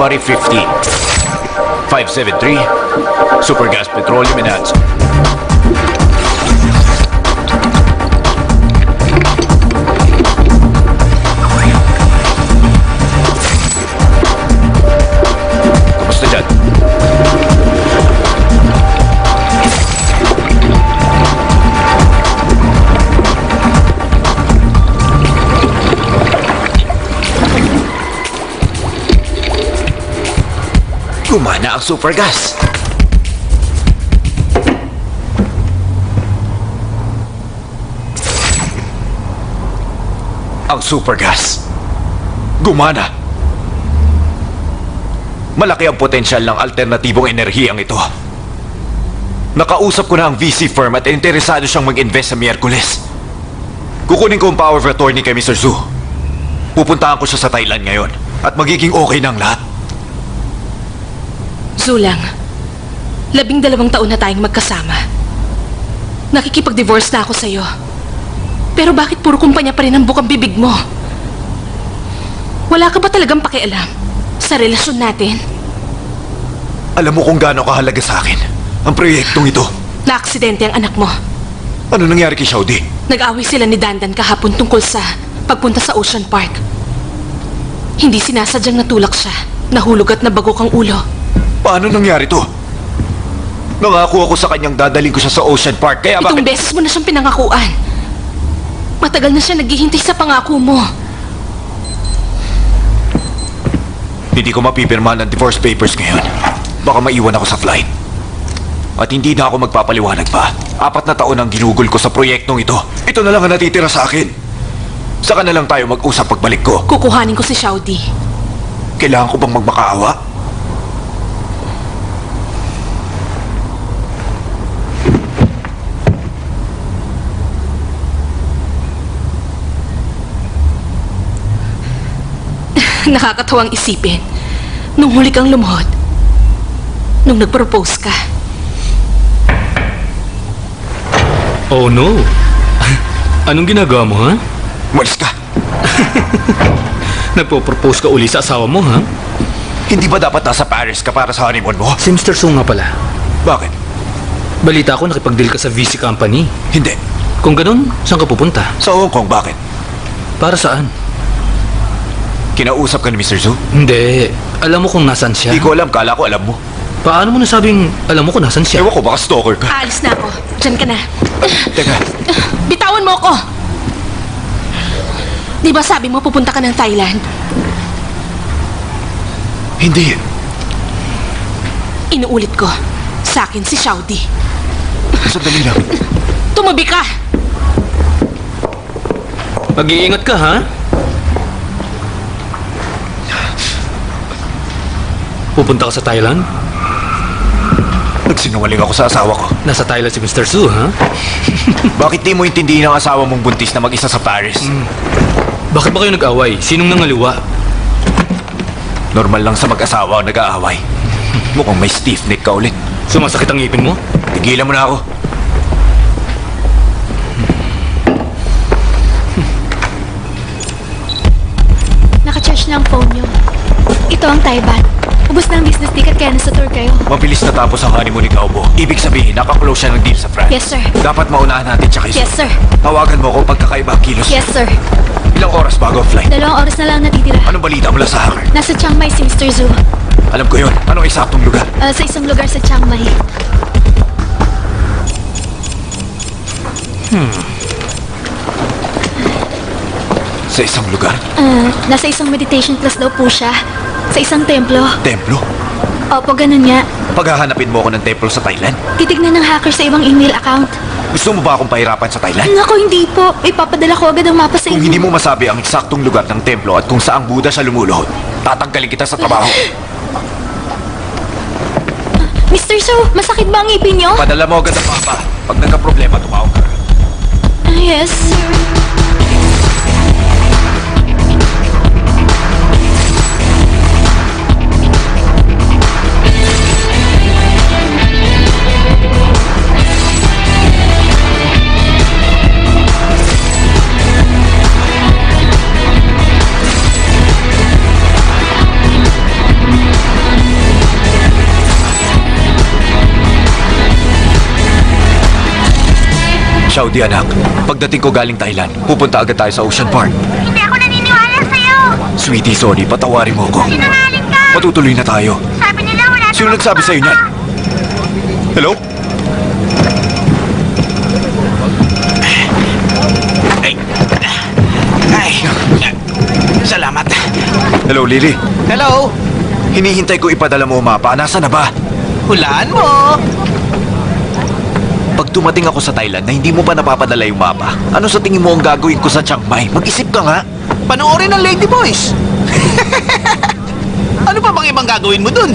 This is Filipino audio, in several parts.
February 15. 573, Supergas Petroleum Enhancement. Kamusta dyan? Gumana ang Supergas. Ang Supergas. Gumana. Malaki ang potensyal ng alternatibong enerhiyang ito. Nakausap ko na ang VC firm at interesado siyang mag-invest sa Miyerkules. Kukunin ko ang power of attorney kay Mr. Zhu. Pupuntahan ko siya sa Thailand ngayon at magiging okay na ang lahat. Zulang, 12 taon na tayong magkasama. Nakikipag-divorce na ako sa'yo. Pero bakit puro kumpanya pa rin ang bukang bibig mo? Wala ka ba talagang pakialam sa relasyon natin? Alam mo kung gaano kahalaga sa akin ang proyektong ito. Na-aksidente ang anak mo. Ano nangyari kay Xiaodi? Nag-away sila ni Dandan kahapon tungkol sa pagpunta sa Ocean Park. Hindi sinasadyang natulak siya. Nahulog at nabagok ang ulo. Paano nangyari to? Nangako ako sa kanyang dadaling ko siya sa Ocean Park, kaya Itong beses mo na siyang pinangakuan. Matagal na siya naghihintay sa pangako mo. Hindi ko mapipirma ng divorce papers ngayon. Baka maiwan ako sa flight. At hindi na ako magpapaliwanag pa. 4 na taon ang ginugol ko sa proyektong ito. Ito na lang ang natitira sa akin. Saka na lang tayo mag-usap pagbalik ko. Kukuhanin ko si Xiaodi. Kailangan ko bang magmakaawa? Nakakatawang isipin. Nung huli kang lumuhod, nung nag-propose ka. Oh no! Anong ginagawa mo, ha? Malis ka! Nagpo-propose ka uli sa asawa mo, ha? Hindi ba dapat nasa Paris ka para sa honeymoon mo? Si Mr. Su nga pala. Bakit? Balita ko nakipag-deal ka sa VC company. Hindi. Kung ganun, saan ka pupunta? Sa Hong Kong, bakit? Para saan? Kinausap ka ni Mr. Zhu? Hindi. Alam mo kung nasan siya? Hindi ko alam, kala ko alam mo. Paano mo nasabing alam mo kung nasan siya? Ewan ko, baka stalker ka. Aalis na ako. Diyan ka na. Teka, Bitawan mo ako! Di ba sabi mo pupunta ka ng Thailand? hindi. Inuulit ko. Sa akin si Xiaodi. Sandali lang. Tumabi ka! Mag-iingat ka, ha? Pupunta ka sa Thailand? Nagsinungaling ako sa asawa ko. Nasa Thailand si Mr. Su, ha? Bakit di mo intindihin ang asawa mong buntis na mag-isa sa Paris? Bakit ba kayo nag-away? Sinong nangaliwa? Normal lang sa mag-asawa ang nag-aaway. Mukhang may stiff neck ka ulit. Sumasakit ang ngipin mo? Tigilan mo na ako. Naka-charge na ang phone niyo. Ito ang Taiwan. Ubus na ang business ticket kaya nasa tour kayo. Mabilis natapos ang honeymoon ni Kaubo. Ibig sabihin, nakaklose siya ng deal sa France. Yes, sir. Dapat maunahan natin siya kay Yes, sir. Tawagan mo ko pagkakaiba ang kilos. Yes, sir. Ilang oras bago ang flight? 2 oras na lang natitira. Anong balita mula sa hacker? Nasa Chiang Mai si Mr. Zhu. Alam ko yun. Anong eksaktong lugar? Sa isang lugar sa Chiang Mai. Sa isang lugar? Nasa isang meditation class daw po siya. Sa isang templo. Templo? Opo, ganun nga. Paghahanapin mo ako ng templo sa Thailand? Titignan ng hacker sa ibang email account. Gusto mo ba akong pahirapan sa Thailand? Nako, hindi po. Ipapadala ko agad ang mapa sa Kung inyo. hindi mo masabi ang eksaktong lugar ng templo at kung saang Buddha siya lumuluhod, tatanggalin kita sa trabaho. Mr. Zhu, masakit ba ang ngipin niyo? Padala mo agad ang mapa. Pag nagka-problema, tumawag ka. Yes, sir. Shaudi, anak. Pagdating ko galing Thailand, pupunta agad tayo sa Ocean Park. Hindi ako naniniwala sa'yo! Sweetie, sorry. Patawarin mo ako. Sinungaling ka! Matutuloy na tayo. Sabi nila wala Sino namang nagsabi sa'yo niyan? Hello? Ay, salamat. Hello, Lily. Hello? Hinihintay ko ipadala mo ang mapa. Nasaan na ba? Hulaan mo. Pag dumating ako sa Thailand na hindi mo pa napapadala yung mapa, ano sa tingin mo ang gagawin ko sa Chiang Mai? Mag-isip ka nga. Panoorin ng Lady Boys. Ano pa bang ibang gagawin mo dun?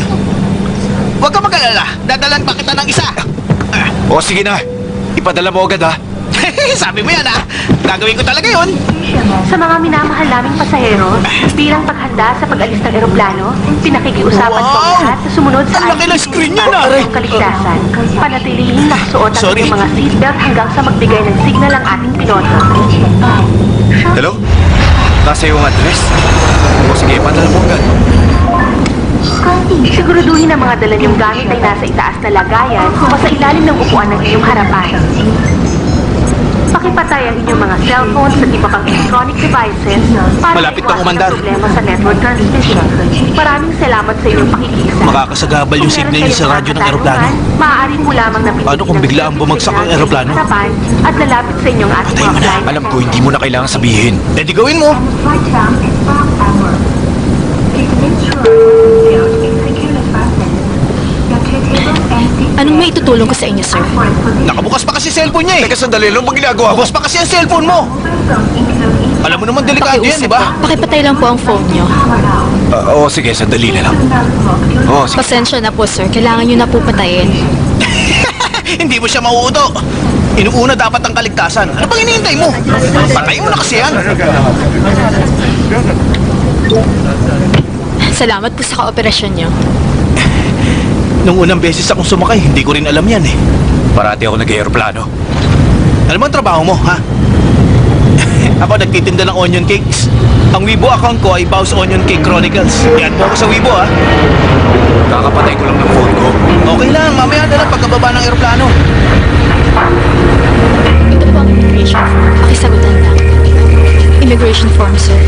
Huwag ka mag-alala. Dadalan pa kita ng isa. O sige na. Ipadala mo agad ha. Sabi mo yan, ha? Gagawin ko talaga yun. Sa mga minamahal naming pasahero, bilang paghanda sa pag-alis ng eroplano, pinakikiusapan ko ang Wow! lahat na sumunod sa Ang laki ng screen niya, para ah! sa inyong kaligtasan. Panatilihing nakasuot ang Sorry. inyong mga seatbelt hanggang sa magbigay ng signal ang ating piloto. Hello? Nasa yung address? O sige, ipadala mo agad. Siguraduhin ang mga dala niyong gamit ay nasa itaas na lagayan o sa ilalim ng upuan ng inyong harapan. Pakipatay ang inyong mga cellphones at iba pang electronic devices para Malapit na maiwasan umandar. ang problema sa network transmission. Maraming salamat sa inyong pakikiisa. Makakasagabal yung Kung signal meron niyo sa kayong radyo ng mga eroplano. katanungan, maaari mo lamang napitin Paano kung ng bigla ang bumagsak ang signal eroplano? sa harapan at lalapit sa inyong ating Patay mga mo na. flight Alam ko, hindi mo na kailangan sabihin. Eh di gawin mo. Anong may itutulong ko sa inyo, sir? Nakabukas pa kasi cellphone niya eh. Teka, sandali lang. Ang ginagawa mo? Bukas pa kasi ang cellphone mo. Alam mo naman delikado yan, di ba? Pakipatay lang po ang phone nyo. Oo, sige. Sandali na lang. Oo, sige. Pasensya na po, sir. Kailangan nyo na po patayin. Hindi mo siya mauuto. Inuuna dapat ang kaligtasan. Ano bang hinihintay mo? Patay mo na kasi yan. Salamat po sa kooperasyon nyo. Nung unang beses akong sumakay, hindi ko rin alam yan eh. Parati ako nag-aeroplano. Ano bang trabaho mo, ha? Ako nagtitinda ng onion cakes. Ang Weibo account ko ay Bao's Onion Cake Chronicles. Yan po ako sa Weibo, ha? Kakapatay ko lang ng phone ko. Okay lang, mamaya na lang pagkababa ng aeroplano. Ito po ang immigration form. Pakisagutan lang. Immigration form, sir.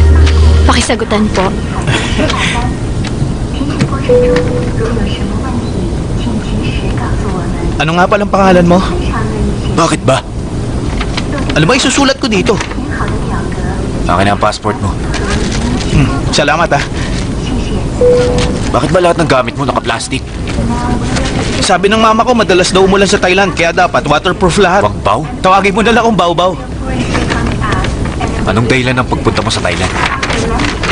Pakisagutan po. Ano nga palang pangalan mo? Bakit ba? Ano ba isusulat ko dito? Akin na ang passport mo. Salamat, ha? Bakit ba lahat ng gamit mo naka-plastic? Sabi ng mama ko, madalas daw umulan sa Thailand, kaya dapat waterproof lahat. Bangbaw? Tawagin mo na lang akong Baw-Baw. Anong dahilan ng pagpunta mo sa Thailand?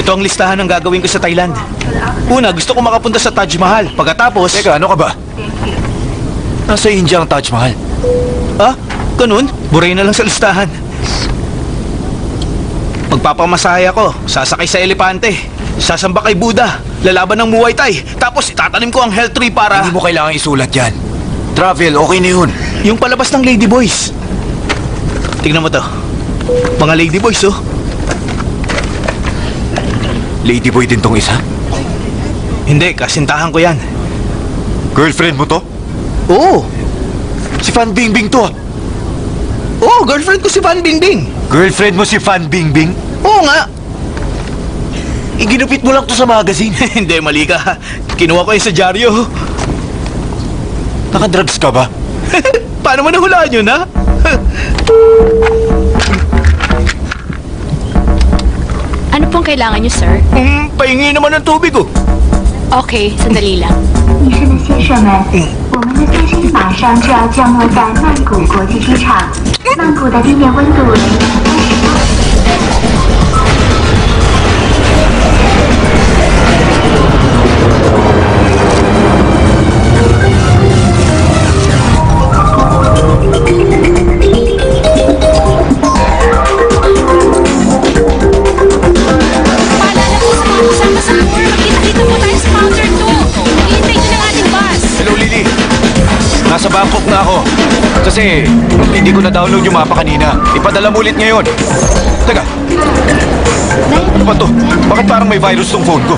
Ito ang listahan ng gagawin ko sa Thailand. Una, gusto ko makapunta sa Taj Mahal. Pagkatapos... Teka, ano ka ba? Nasa India ang Taj Mahal. Ah, ganun? Buray na lang sa listahan. Magpapamasaya ko, sasakay sa elepante, sasamba kay Buddha, lalaban ng Muay Thai, tapos itatanim ko ang health tree para... Hindi mo kailangan isulat yan. Travel, okay na yun. Yung palabas ng Lady Boys. Tingnan mo to. Mga Lady Boys, oh. Ladyboy din tong isa? Hindi, kasintahan ko yan. Girlfriend mo to? Oo. Si Fan Bingbing to ah. Oo, girlfriend ko si Fan Bingbing. Girlfriend mo si Fan Bingbing? Oo nga. Iginupit mo lang to sa magazine. Hindi, mali ka. Kinuha ko yun sa dyaryo. Nakadrugs ka ba? Paano mo nahulaan yun, ha? Ano pong kailangan nyo, sir? Pahingi naman ng tubig, oh. Okay, sandali lang. 女士们、先生们，我们的飞机马上就要降落在曼谷国际机场。曼谷的地面温度Paalala po sa mga kasama sa tour, magkita-kita po tayo sa counter 2. Naghihintay nyo ng ating bus. Hello, Lily. Nasa Bangkok na ako. Kasi hindi ko na-download yung mapa kanina. Ipadala mo ulit ngayon. Teka. Ano ba to? Bakit parang may virus tong phone ko?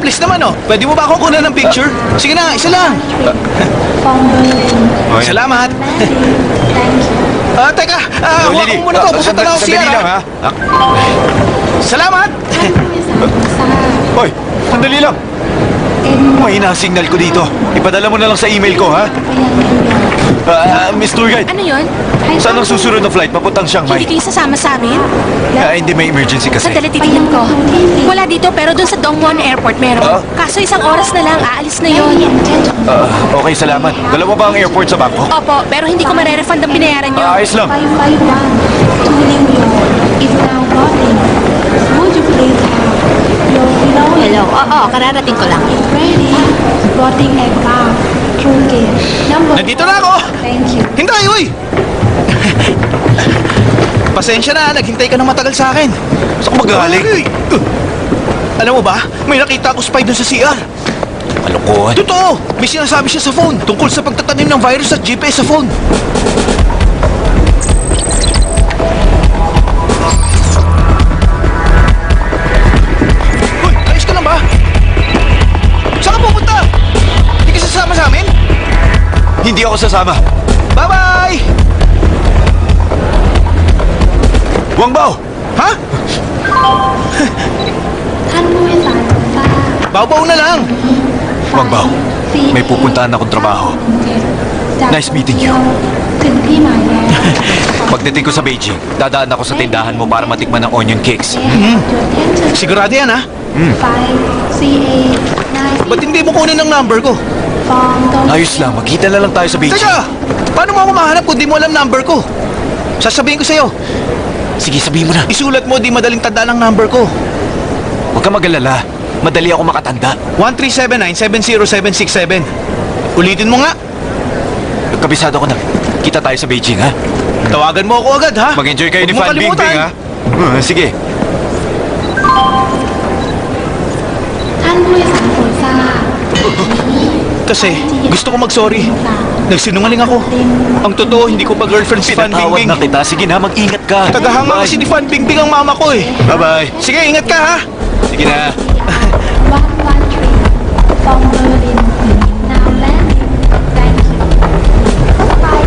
Please naman, oh. Pwede mo ba akong kunan ng picture? Sige na, isa lang. Oh, yan. Salamat. Teka, huwag mo muna to. Pupunta na ako siya. Sandali lang, ha? Salamat! Hoy, sandali lang. Mahina ang signal ko dito. Ipadala mo na lang sa email ko, ha? Miss Tour Guide, Ano yun? saan ang susunod na flight papuntang Chiang Hindi Mai? kayo sasama sa amin? Hindi, may emergency kasi. Sandali, titignan ko. Wala dito, pero dun sa Dongwon Airport meron. Kaso 1 oras na lang, aalis na yun. Okay, salamat. Dalawa ba ang airport sa Bangkok? Opo, pero hindi ko marerefund ang binayaran nyo. Ayos lang. Hello, oo, kararating ko lang. Nandito na ako! Hintay, uy! Pasensya na, naghintay ka ng matagal sa akin. Saan ka magaling? Alam mo ba, may nakita ako spy doon sa CR. Malukuhan. Totoo! May sinasabi siya sa phone tungkol sa pagtatanim ng virus at GPS sa phone. Hoy, ayos ka lang ba? Saan ka pupunta? Hindi ka sasama sa amin? Hindi ako sasama. Bye-bye! Wang Bao! Ha? Baw-baw na lang. Wang Bao, may pupuntahan akong trabaho. Nice meeting you. Pagdating ko sa Beijing, dadaan ako sa tindahan mo para matikman ng onion cakes. Sigurado yan, ha? Ba't hindi mo kunin ang number ko? Ayos lang, magkita na lang tayo sa Beijing. Teka! Paano mo ako mahanap kung di mo alam number ko? Sasabihin ko sa'yo. Sige, sabihin mo na. Isulat mo, di madaling tandaan ang number ko. Huwag ka mag-alala. Madali ako makatanda. 137970767. Ulitin mo nga. Kabisado ko na. Kita tayo sa Beijing, ha? Tawagan mo ako agad, ha? Mag-enjoy kayo Huwag ni mo Fan kalimutan. Bingbing, ha? Sige. Kasi gusto ko mag-sorry. Nagsinungaling ako. Ang totoo, hindi ko pa girlfriend si Fan Pinatawad Bingbing. na kita. Sige na, mag-ingat ka. Tagahanga kasi ni Fan Bingbing ang mama ko, eh. Bye-bye. Sige, ingat ka, ha? Sige na. From Berlin, now landing. Thank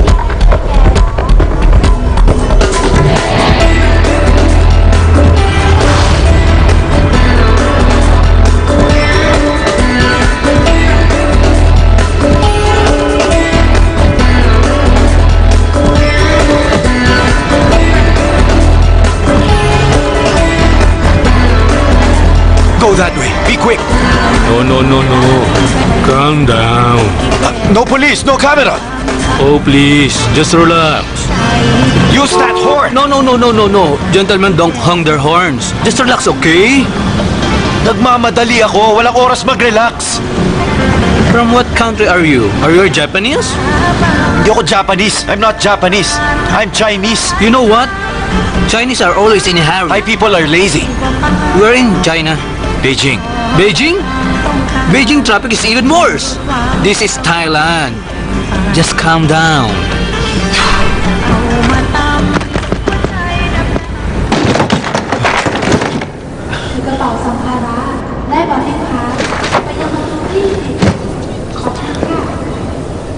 you. Go that way. Be quick. No. Calm down. No police, no camera. Oh, please. Just relax. Use that horn. No. Gentlemen, don't hang their horns. Just relax, okay? Nagmamadali ako. Walang oras mag-relax. From what country are you? Are you Japanese? Hindi ako Japanese. I'm not Japanese. I'm Chinese. You know what? Chinese are always in a hurry. Thai people are lazy. We're in China. Beijing. Beijing? Beijing traffic is even worse. This is Thailand. Just calm down.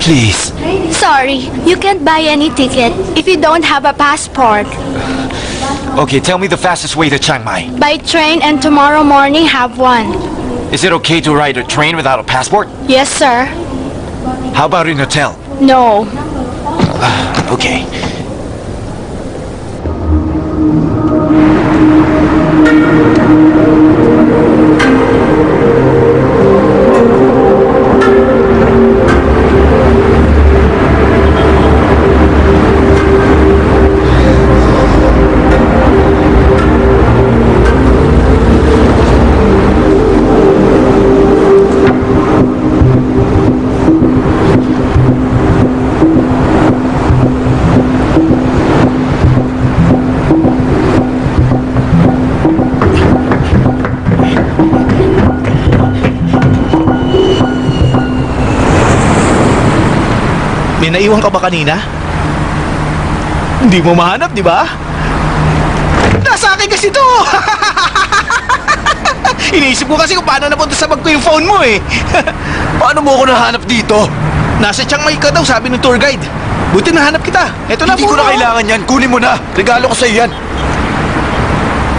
Please. Sorry, you can't buy any ticket if you don't have a passport. Okay, tell me the fastest way to Chiang Mai. By train and tomorrow morning have one. Is it okay to ride a train without a passport? Yes, sir. How about in a hotel? No. Okay. May naiwan ka ba kanina? Hindi mo mahanap, di ba? Nasa akin kasi to! Iniisip ko kasi kung paano napunta sa bag ko yung phone mo, eh. Paano mo ako nahanap dito? Nasa Chiang Mai ka daw, sabi ng tour guide. Buti nahanap kita. Eto na Hindi ko phone na mo. kailangan yan. Kunin mo na. Regalo ko sa'yo yan.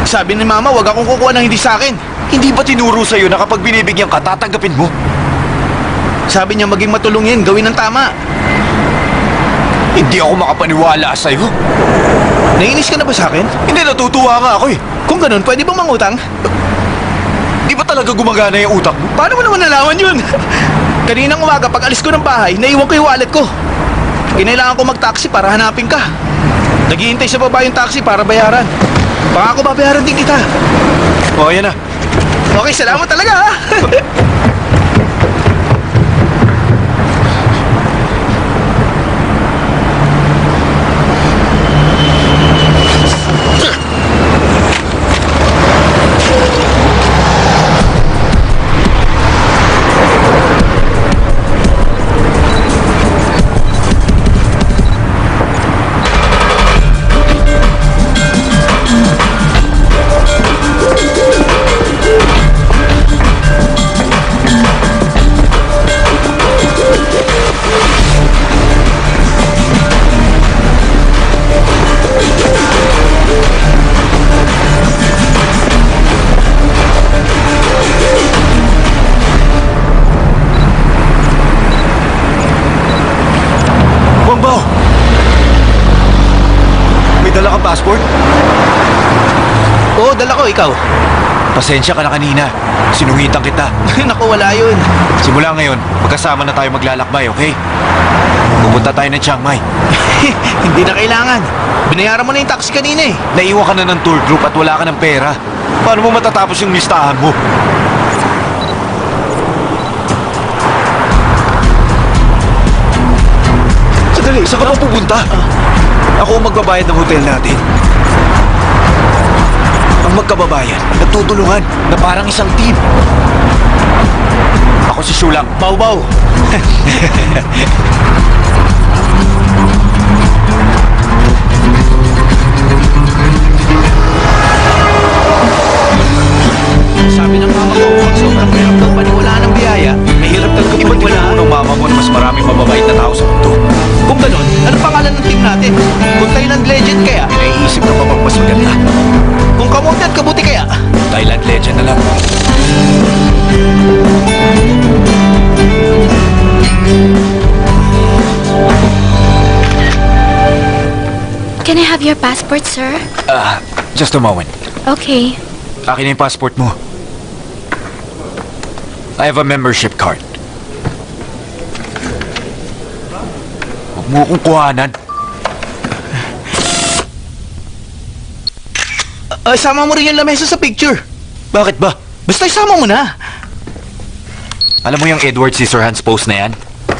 Sabi ni Mama, wag akong kukuha ng hindi sa akin. Hindi ba tinuro sa'yo na kapag binibigyan ka, tatanggapin mo? Sabi niya maging matulungin, gawin ng tama. Hindi ako makapaniwala sa'yo. Naiinis ka na ba sa akin? Hindi, natutuwa nga ako eh. Kung ganun, pwede bang mangutang? Di ba talaga gumagana yung utak mo? Paano mo naman nalaman yun? Kaninang umaga, pag alis ko ng bahay, naiwan ko yung wallet ko. Kinailangan ko mag-taxi para hanapin ka. Naghihintay sa baba yung taxi para bayaran. Baka ako babayaran din kita. O, yan na. Okay, salamat talaga ha. Wangbaw! May dala kang passport? Oo, dala ko, ikaw. Pasensya ka na kanina. Sinungitan kita. Naku, wala yun. Simula ngayon, magkasama na tayo maglalakbay, okay? Pupunta tayo ng Chiang Mai. Hindi na kailangan. Binayaran mo na yung taxi kanina eh. Naiwan ka na ng tour group at wala ka ng pera. Paano mo matatapos yung listahan mo? Sandali, saan ka pa pupunta? Ako ang magbabayad ng hotel natin. Ang magkababayan, nagtutulungan na parang isang team. Ako si Shulang. Bau-bau. Sabi ng mama ko, pag sobrang hirap daw paniwalaan ng biyaya, may hirap daw Iba't paniwalaan. tinuro ng mama mo na mas maraming mababait na tao sa mundo. Kung ganun, ano pangalan ng team natin? Kung Thailand Legend kaya? Naiisip na pa bang mas maganda? Kung kamote at kabuti kaya? Thailand Legend na lang. Can I have your passport, sir? Just a moment. Okay. Akin na yung passport mo. I have a membership card. Huwag mo akong kuhanan. Sama mo rin yung lamesa sa picture. Bakit ba? Basta isama mo na. Alam mo yung Edward Scissorhands post na yan?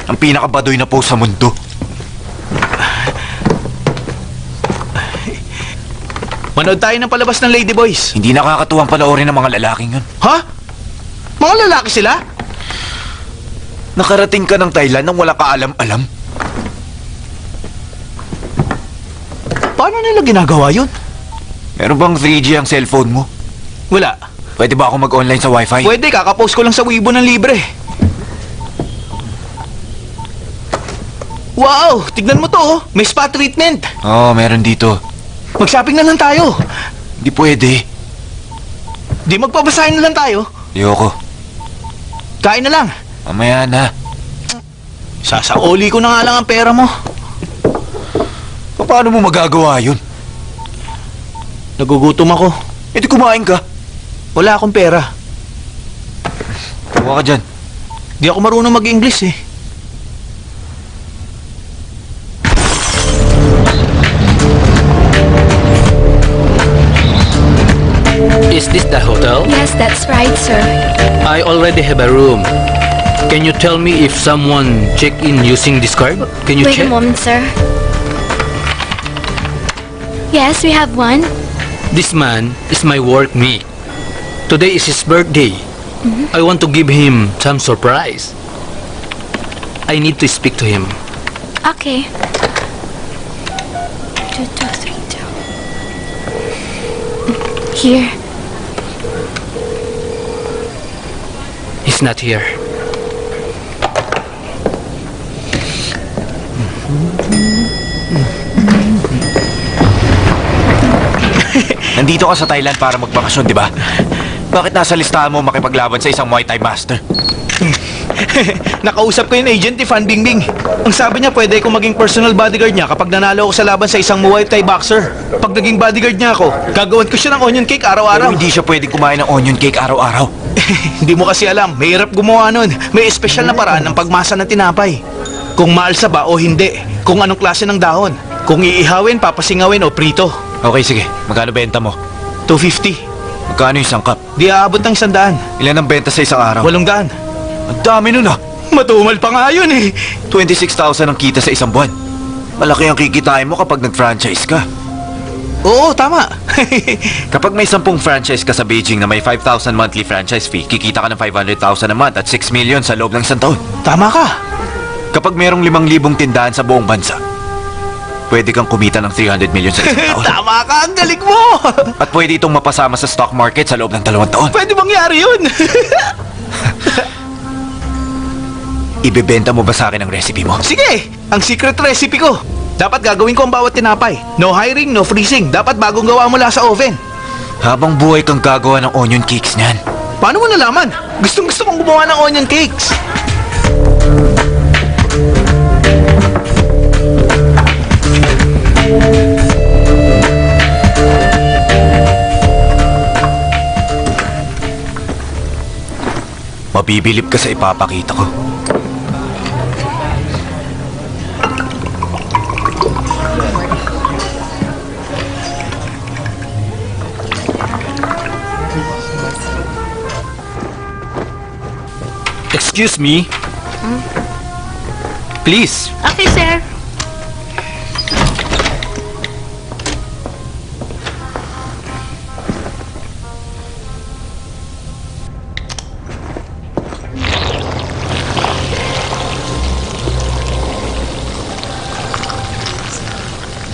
Ang pinakabadoy na post sa mundo. Manood tayo ng palabas ng Lady Boys. Hindi nakakatuwang panoorin ng mga lalaking yun. Ha? Mga lalaki sila? Nakarating ka ng Thailand nang wala ka alam-alam. Paano nila ginagawa yun? Meron bang 3G ang cellphone mo? Wala. Pwede ba ako mag-online sa wifi? Pwede, kakapost ko lang sa Weibo ng libre. Wow! Tignan mo to, oh. May spa treatment. Oo, meron dito. Mag-shopping na lang tayo. Hindi pwede. Di magpabasahin na lang tayo. Ayoko. Kain na lang. Mamaya na. Sasaoli ko na nga lang ang pera mo. Paano mo magagawa yun? Nagugutom ako. E di kumain ka. Wala akong pera. Huwag ka dyan. Di ako marunong mag-English eh. Is this the hotel? Yes, that's right, sir. I already have a room. Can you tell me if someone checked in using this card? Can you Wait check? a moment, sir. Yes, we have one. This man is my workmate. Today is his birthday. I want to give him some surprise. I need to speak to him. Okay. 2232. Here. He's not here. Nandito ka sa Thailand para magbakasyon, di ba? Bakit nasa listahan mo makipaglaban sa isang Muay Thai master? Nakausap ko yung agent ni Fan Bingbing. Ang sabi niya, pwede ko maging personal bodyguard niya kapag nanalo ako sa laban sa isang Muay Thai boxer. Pag naging bodyguard niya ako, gagawan ko siya ng onion cake Pero araw-araw. hindi siya pwedeng kumain ng onion cake araw-araw. Hindi mo kasi alam, mahirap gumawa nun. May espesyal na paraan ng pagmasa ng tinapay. Kung maalsa ba o hindi, kung anong klase ng dahon, kung iihawin, papasingawin o prito. Okay, sige. Magkano benta mo? 250. Magkano yung sangkap? Di aabot ng 100. Ilan ang benta sa isang araw? 800. Ang dami nun ah. Matumal pa nga yun eh. 26,000 ang kita sa isang buwan. Malaki ang kikitain mo kapag nag-franchise ka. Oo, tama. Kapag may 10 franchise ka sa Beijing na may 5,000 monthly franchise fee, kikita ka ng 500,000 a month at 6 million sa loob ng isang taon. Tama ka. Kapag merong 5,000 tindahan sa buong bansa, pwede kang kumita ng 300 million sa isang taon. Tama ka, ang galing mo. At pwede itong mapasama sa stock market sa loob ng 2 taon. Pwede mangyari yun. Ibebenta mo ba sa akin ang recipe mo? Sige, ang secret recipe ko. Dapat gagawin ko ang bawat tinapay. No hiring, no freezing. Dapat bagong gawa mula sa oven. Habang buhay kang gagawa ng onion cakes niyan. Paano mo nalaman? Gustong gusto kong gumawa ng onion cakes. Mabibilip ka sa ipapakita ko. Excuse me. Please. Okay, sir.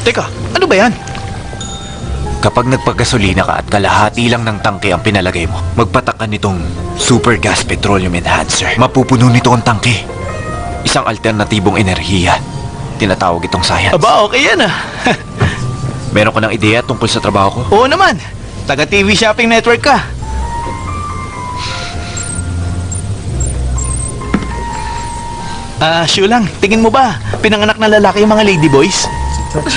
Teka, ano ba yan? Kapag nagpagasolina ka at kalahati lang ng tangke ang pinalagay mo, magpatak ka nitong Super Gas Petroleum Enhancer. Mapupuno nito ang tangke. Isang alternatibong enerhiya. Tinatawag itong science. Aba, okay yan ah. Meron ka ng ideya tungkol sa trabaho ko? Oo naman. Taga TV Shopping Network ka. Sure lang. Tingin mo ba, pinanganak na lalaki yung mga ladyboys?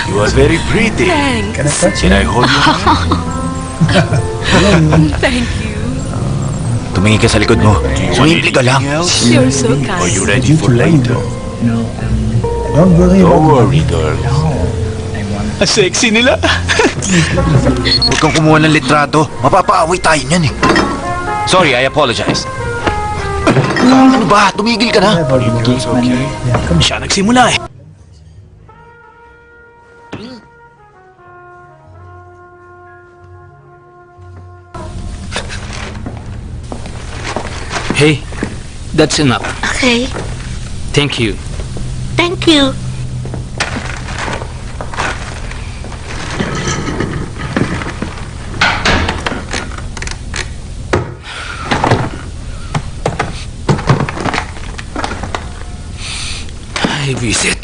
You are very pretty. Thanks. Can I hold you? Thank you. Tumingin ka sa likod mo. Sumimple ka lang. You're so kind. ready for later? Don't worry Don't worry, girl. Ang sexy nila. Huwag kang kumuha ng litrato. Mapapaaway tayo niyan eh. Sorry, I apologize. Ano ba? Tumigil ka na. Siya nagsimula eh. Hey, that's enough. Okay. Thank you. Thank you. I visit.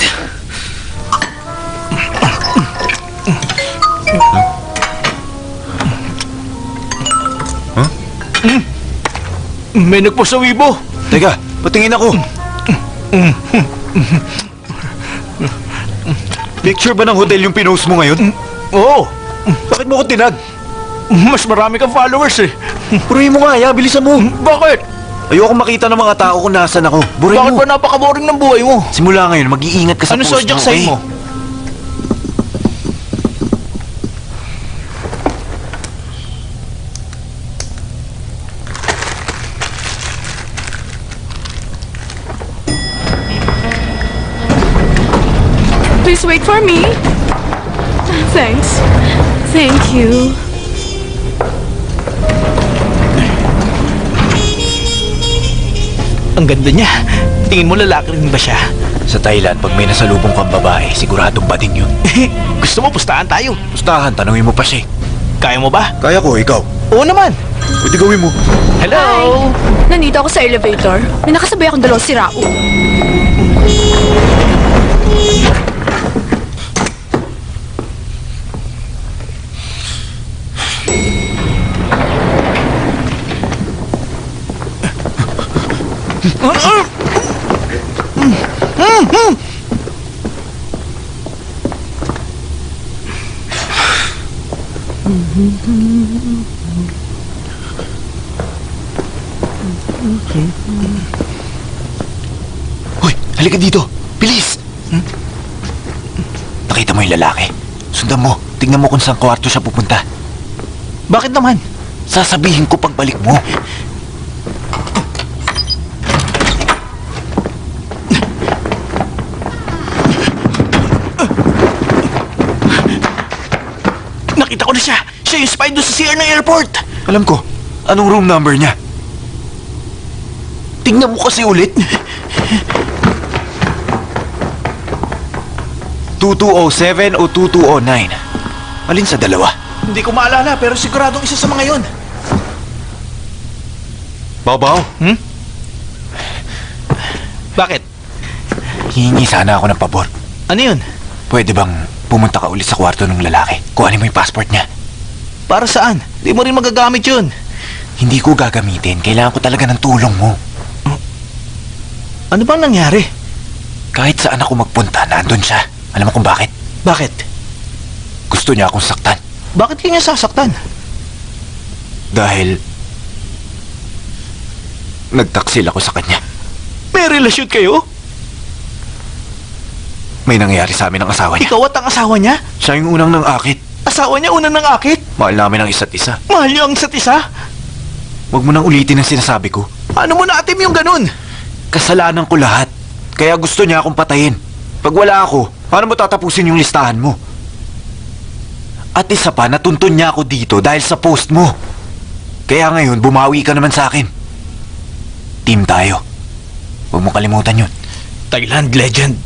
May nagpasawibo. Teka, patingin ako. Picture ba ng hotel yung pinost mo ngayon? Oo. Bakit mo ko tinag? Mas marami kang followers eh. Purihin mo nga, ya. Bilisan mo. Bakit? Ayoko makita ng mga tao kung nasan ako. Burihin Bakit mo. ba napaka-boring ng buhay mo? Simula ngayon, mag-iingat ka sa Ano post zodiac mo, sign okay? mo? Please wait for me. Thanks. Thank you. Ang ganda niya. Tingin mo lalaki rin ba siya? Sa Thailand, pag may nasalubong kang babae, siguradong bading yun. Gusto mo pustahan tayo? Pustahan, tanungin mo pa siya. Kaya mo ba? Kaya ko, ikaw. Oo naman. Pwede gawin mo. Hello? Nandito ako sa elevator. May nakasabay akong dalawang sirao. Hoy, halika dito. Bilis! Nakita mo yung lalaki? Sundan mo. Tingnan mo kung saan kwarto siya pupunta. Bakit naman? Sasabihin ko pagbalik mo. Nakita ko na siya. Siya yung spy doon sa CR ng airport. Alam ko. Anong room number niya? Tingnan mo kasi ulit. 2207 o 2209? Alin sa dalawa? Hindi ko maalala pero siguradong isa sa mga yon. Babaw, Bakit? hihingi sana ako ng pabor. Ano yun? Pwede bang pumunta ka ulit sa kwarto ng lalaki? Kuhanin mo yung passport niya. Para saan? Di mo rin magagamit yun. Hindi ko gagamitin. Kailangan ko talaga ng tulong mo. Ano bang nangyari? Kahit saan ako magpunta, nandun siya. Alam mo kung bakit? Bakit? Gusto niya akong saktan. Bakit kanya sasaktan? Dahil nagtaksil ako sa kanya. May relasyon kayo? May nangyari sa amin ng asawa niya. Ikaw at ang asawa niya? Siya yung unang nang akit. Asawa niya unang ng akit? Mahal namin ang isa't isa. Mahal niyo ang isa't isa? Huwag mo nang ulitin ang sinasabi ko. Ano mo naatim yung ganun? Kasalanan ko lahat. Kaya gusto niya akong patayin. Pag wala ako, paano mo tatapusin yung listahan mo? At isa pa, natuntun niya ako dito dahil sa post mo. Kaya ngayon, bumawi ka naman sa akin. Team tayo. Huwag mo kalimutan yun. Thailand legend.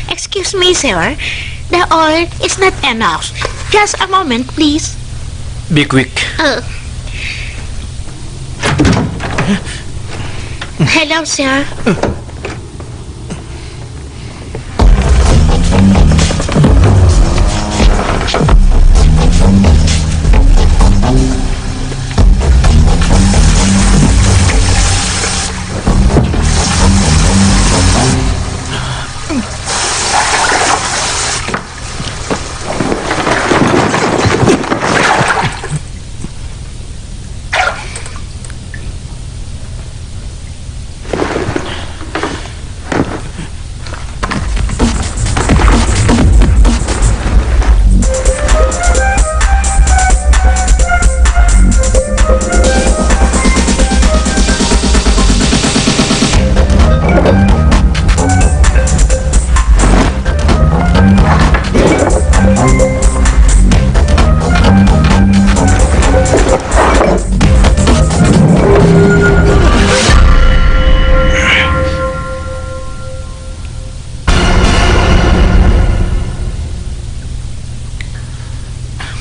Excuse me, sir. The oil is not enough. Just a moment, please. Be quick. Hello, sir.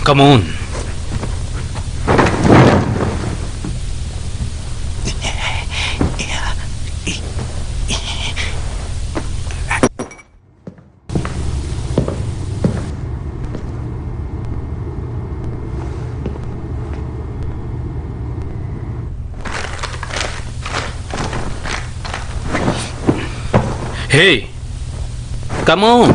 Come on. Hey, come on.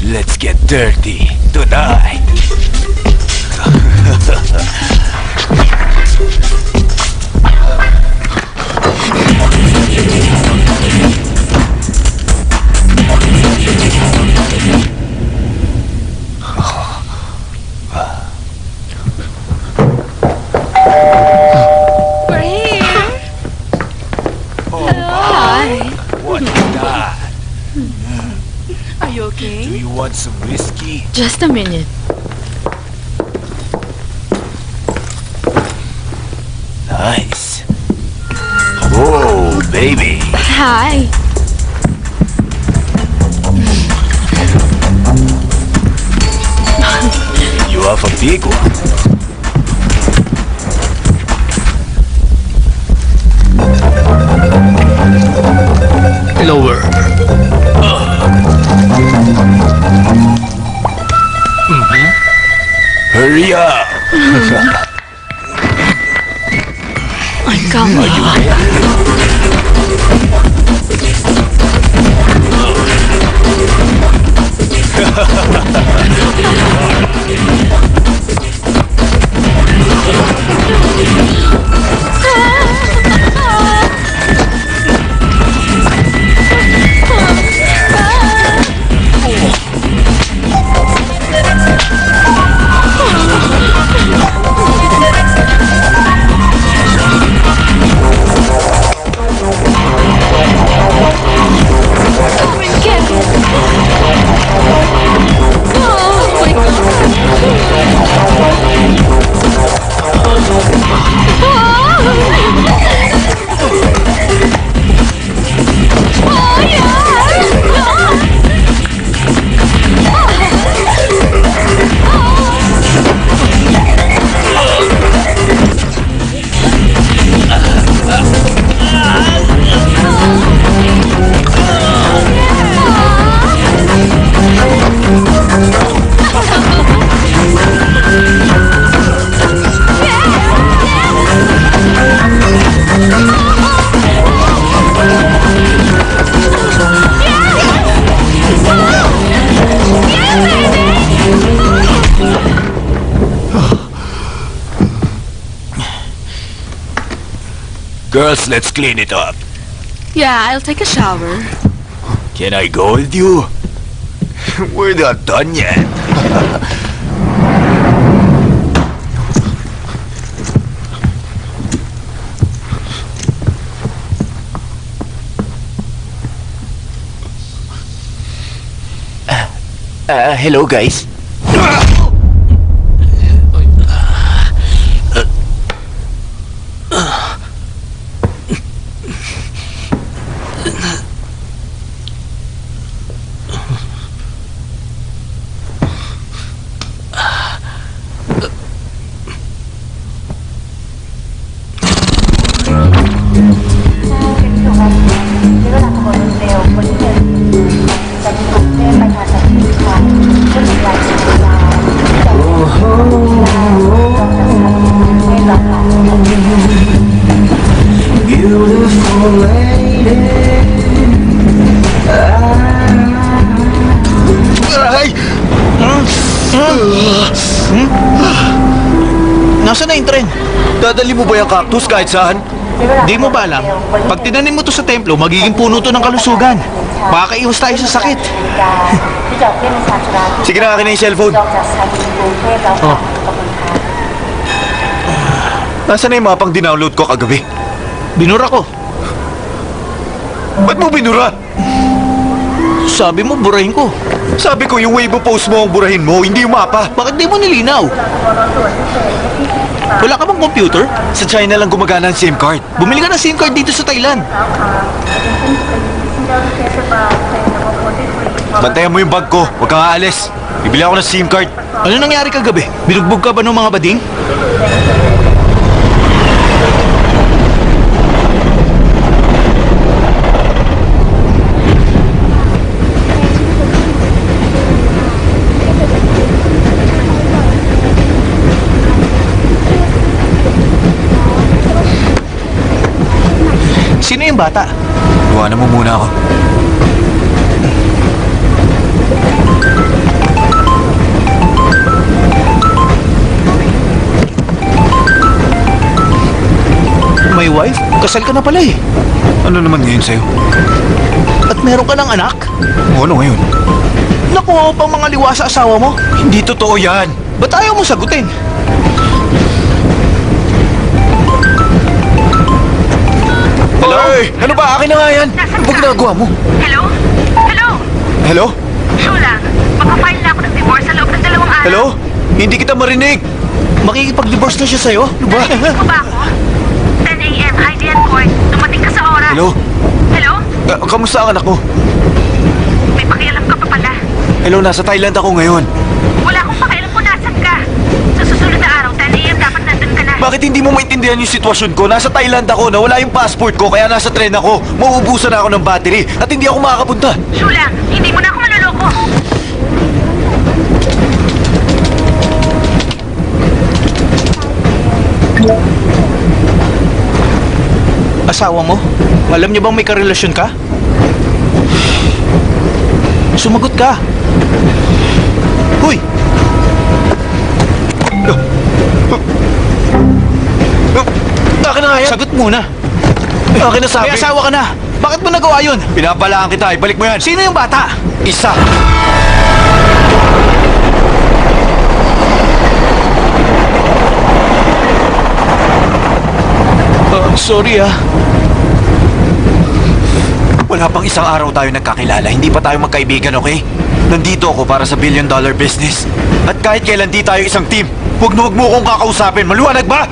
Let's get dirty tonight. Hi. What's that? Are you okay? Do you want some whiskey? Just a minute. Nice. Whoa, baby. Hi. You have a big one. Lower. Hurry up. I'm coming. Girls, let's clean it up. Yeah, I'll take a shower. Can I go with you? We're not done yet. Hello, guys. Nasaan na yung tren? Dadali mo ba yung cactus kahit saan? Di mo ba alam? Pag tinanim mo to sa templo, magiging puno to ng kalusugan. Makakaiwas tayo sa sakit. Sige na, akin na yung cellphone. Oh. Nasaan na yung mapang dinownload ko kagabi? Binura ko. Ba't mo binura? Sabi mo, burahin ko. Sabi ko yung Weibo post mo ang burahin mo, hindi yung mapa. Bakit di mo nilinaw? Wala ka bang computer? Sa China lang gumagana ang SIM card. Bumili ka ng SIM card dito sa Thailand. Bantayan mo yung bag ko, huwag kang aalis. Bibili ako ng SIM card. Ano nangyari kagabi? Binugbog ka ba ng mga bading? Sino yung bata? Iwanan mo muna ako. May wife? Kasal ka na pala eh. Ano naman ngayon sa'yo? At meron ka ng anak? Ano ngayon? Nakuha mo pang mga liwa sa asawa mo? Hindi totoo yan. Ba't ayaw mo sagutin? Hello? Oy, ano ba? Akin na nga yan. Ano ba ginagawa mo? Hello? Hello? Hello? Shula, magpa-file na ako ng divorce sa loob ng 2 araw. Hello? Hindi kita marinig. Makikipag-divorce na siya sa'yo? Ano ba? Narinig mo ba ako? 10 a.m. Hydean Court. Dumating ka sa oras. Hello? Hello? Kamusta ang anak ko? May pakialam ka pa pala. Hello, nasa Thailand ako ngayon. Wala akong pakialam kung nasan ka. Sa susunod na araw, 10 a.m. dapat nandun ka na. Bakit hindi mo maintindihan yung sitwasyon ko? Nasa Thailand ako, nawala yung passport ko, kaya nasa tren ako. Mauubusan na ako ng battery at hindi ako makakapunta. Shula, hindi mo na ako maloloko. Asawa mo? Alam niyo bang may karelasyon ka? Sumagot ka. Huy! Akin na nga yan. Sagot muna. Akin na sabi. May asawa ka na. Bakit mo nagawa yun? Pinapalaan kita, ibalik mo yan. Sino yung bata? Isa. Sorry ah. Wala pang isang araw tayo nagkakilala, hindi pa tayo magkaibigan, okay? Nandito ako para sa billion-dollar business. At kahit kailan di tayo isang team, huwag na huwag mo akong kakausapin. Maluwanag ba?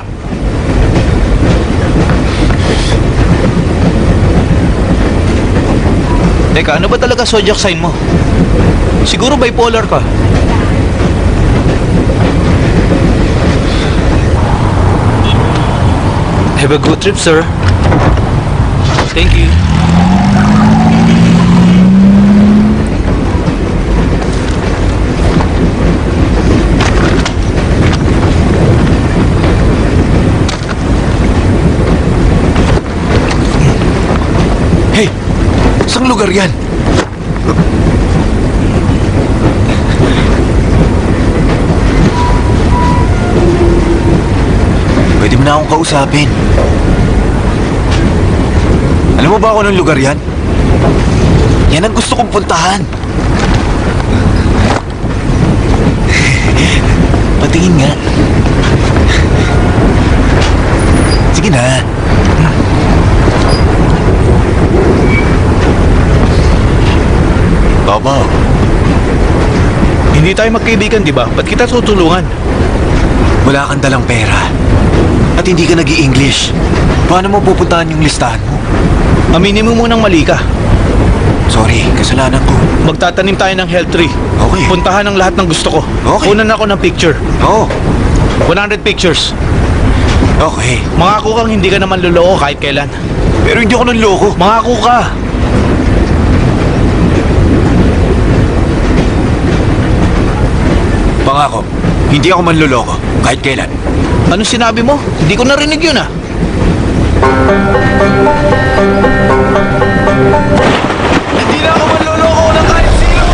Teka, ano ba talaga zodiac sign mo? Siguro bipolar ka. Have a good trip, sir. Thank you. Hey! Saan lugar yan? Pwede mo na akong kausapin. Alam mo ba kung anong lugar yan? Yan ang gusto kong puntahan. Patingin nga. Sige na. Baba. Hindi tayo magkaibigan, di ba? Ba't kita tutulungan? Wala kang dalang pera. At hindi ka nag-i-English. Paano mo pupuntahan yung listahan mo? Aminin mo munang mali ka. Sorry, kasalanan ko. Magtatanim tayo ng health tree. Okay. Puntahan ang lahat ng gusto ko. Okay. Kunan ako ng picture. Oo. 100 pictures. Okay. Mangako kang hindi ka naman luloko kahit kailan. Pero hindi ako nanloko. Mangako ka. Pangako, hindi ako manloloko. Kahit kailan. Anong sinabi mo? Hindi ko narinig yun ah. Hindi na ako manloloko ng kahit sino!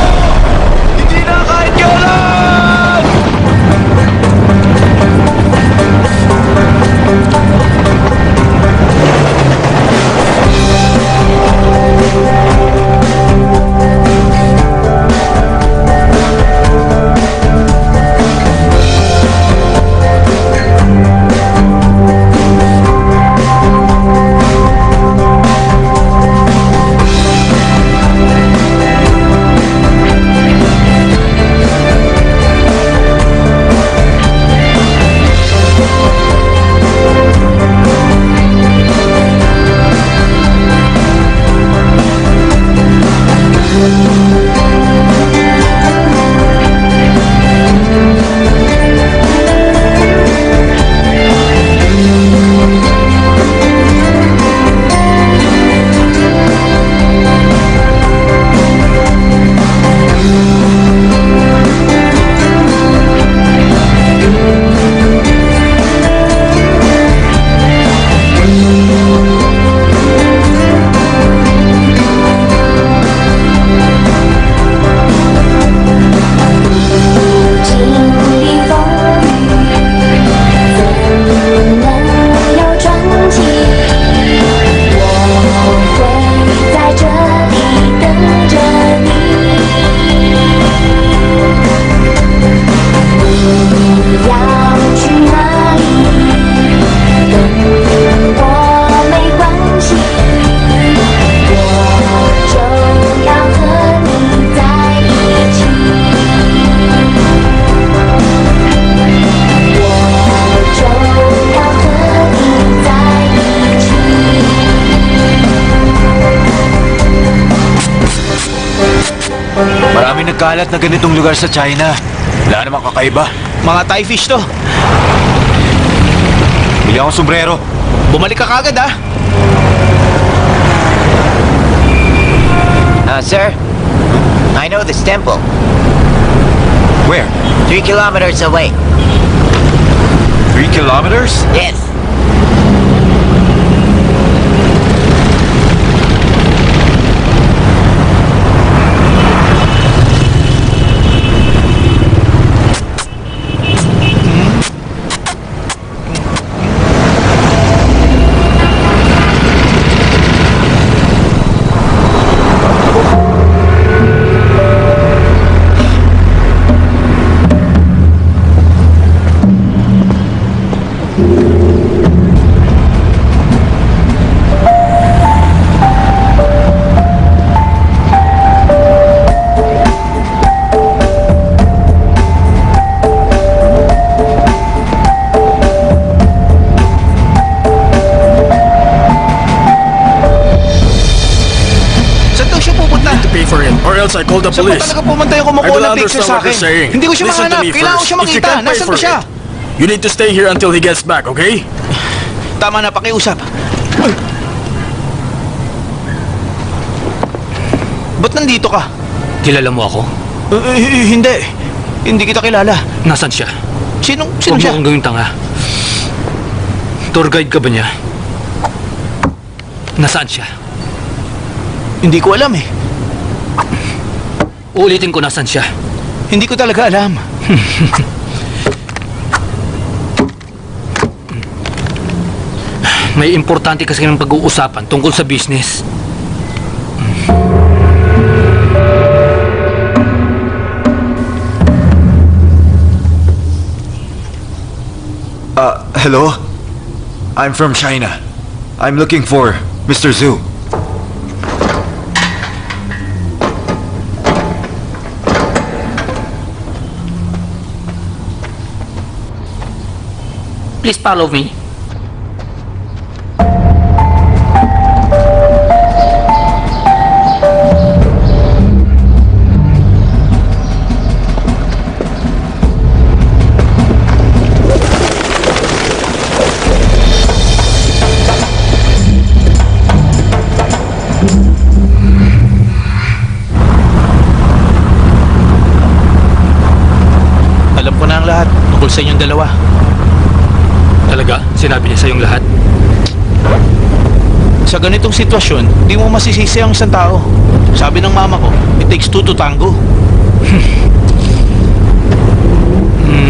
Hindi na kahit kailan! Marami nagkalat na ganitong lugar sa China. Wala namang kakaiba. Mga Thai fish to. Bili akong sombrero. Bumalik ka kagad ah. Sir, I know this temple. Where? 3 kilometers away. 3 kilometers? Yes. I called the Saan ba police. talaga pumunta yung kumukuha I don't ng picture understand sa what akin? you're saying. Hindi ko siya Listen to mahanap. me Kailangan ko first. siya If you makita. can't pay Nasaan for ba siya? it, you need to stay here until he gets back, okay? Tama na, pakiusap. Ay. Ba't nandito ka? Kilala mo ako? Hindi. Hindi kita kilala. Nasaan siya? Sino Huwag mo siya? akong gawing tanga. Tour guide ka ba niya? Nasaan siya? Hindi ko alam eh. Ulitin ko nasaan siya. Hindi ko talaga alam. May importante kasi ng pag-uusapan tungkol sa business. Hello? I'm from China. I'm looking for Mr. Zhu. Please follow me. Alam ko na ang lahat tungkol sa inyong dalawa. Talaga? Sinabi niya sa iyong lahat? Sa ganitong sitwasyon, di mo masisisi ang isang tao. Sabi ng mama ko, it takes two to tango.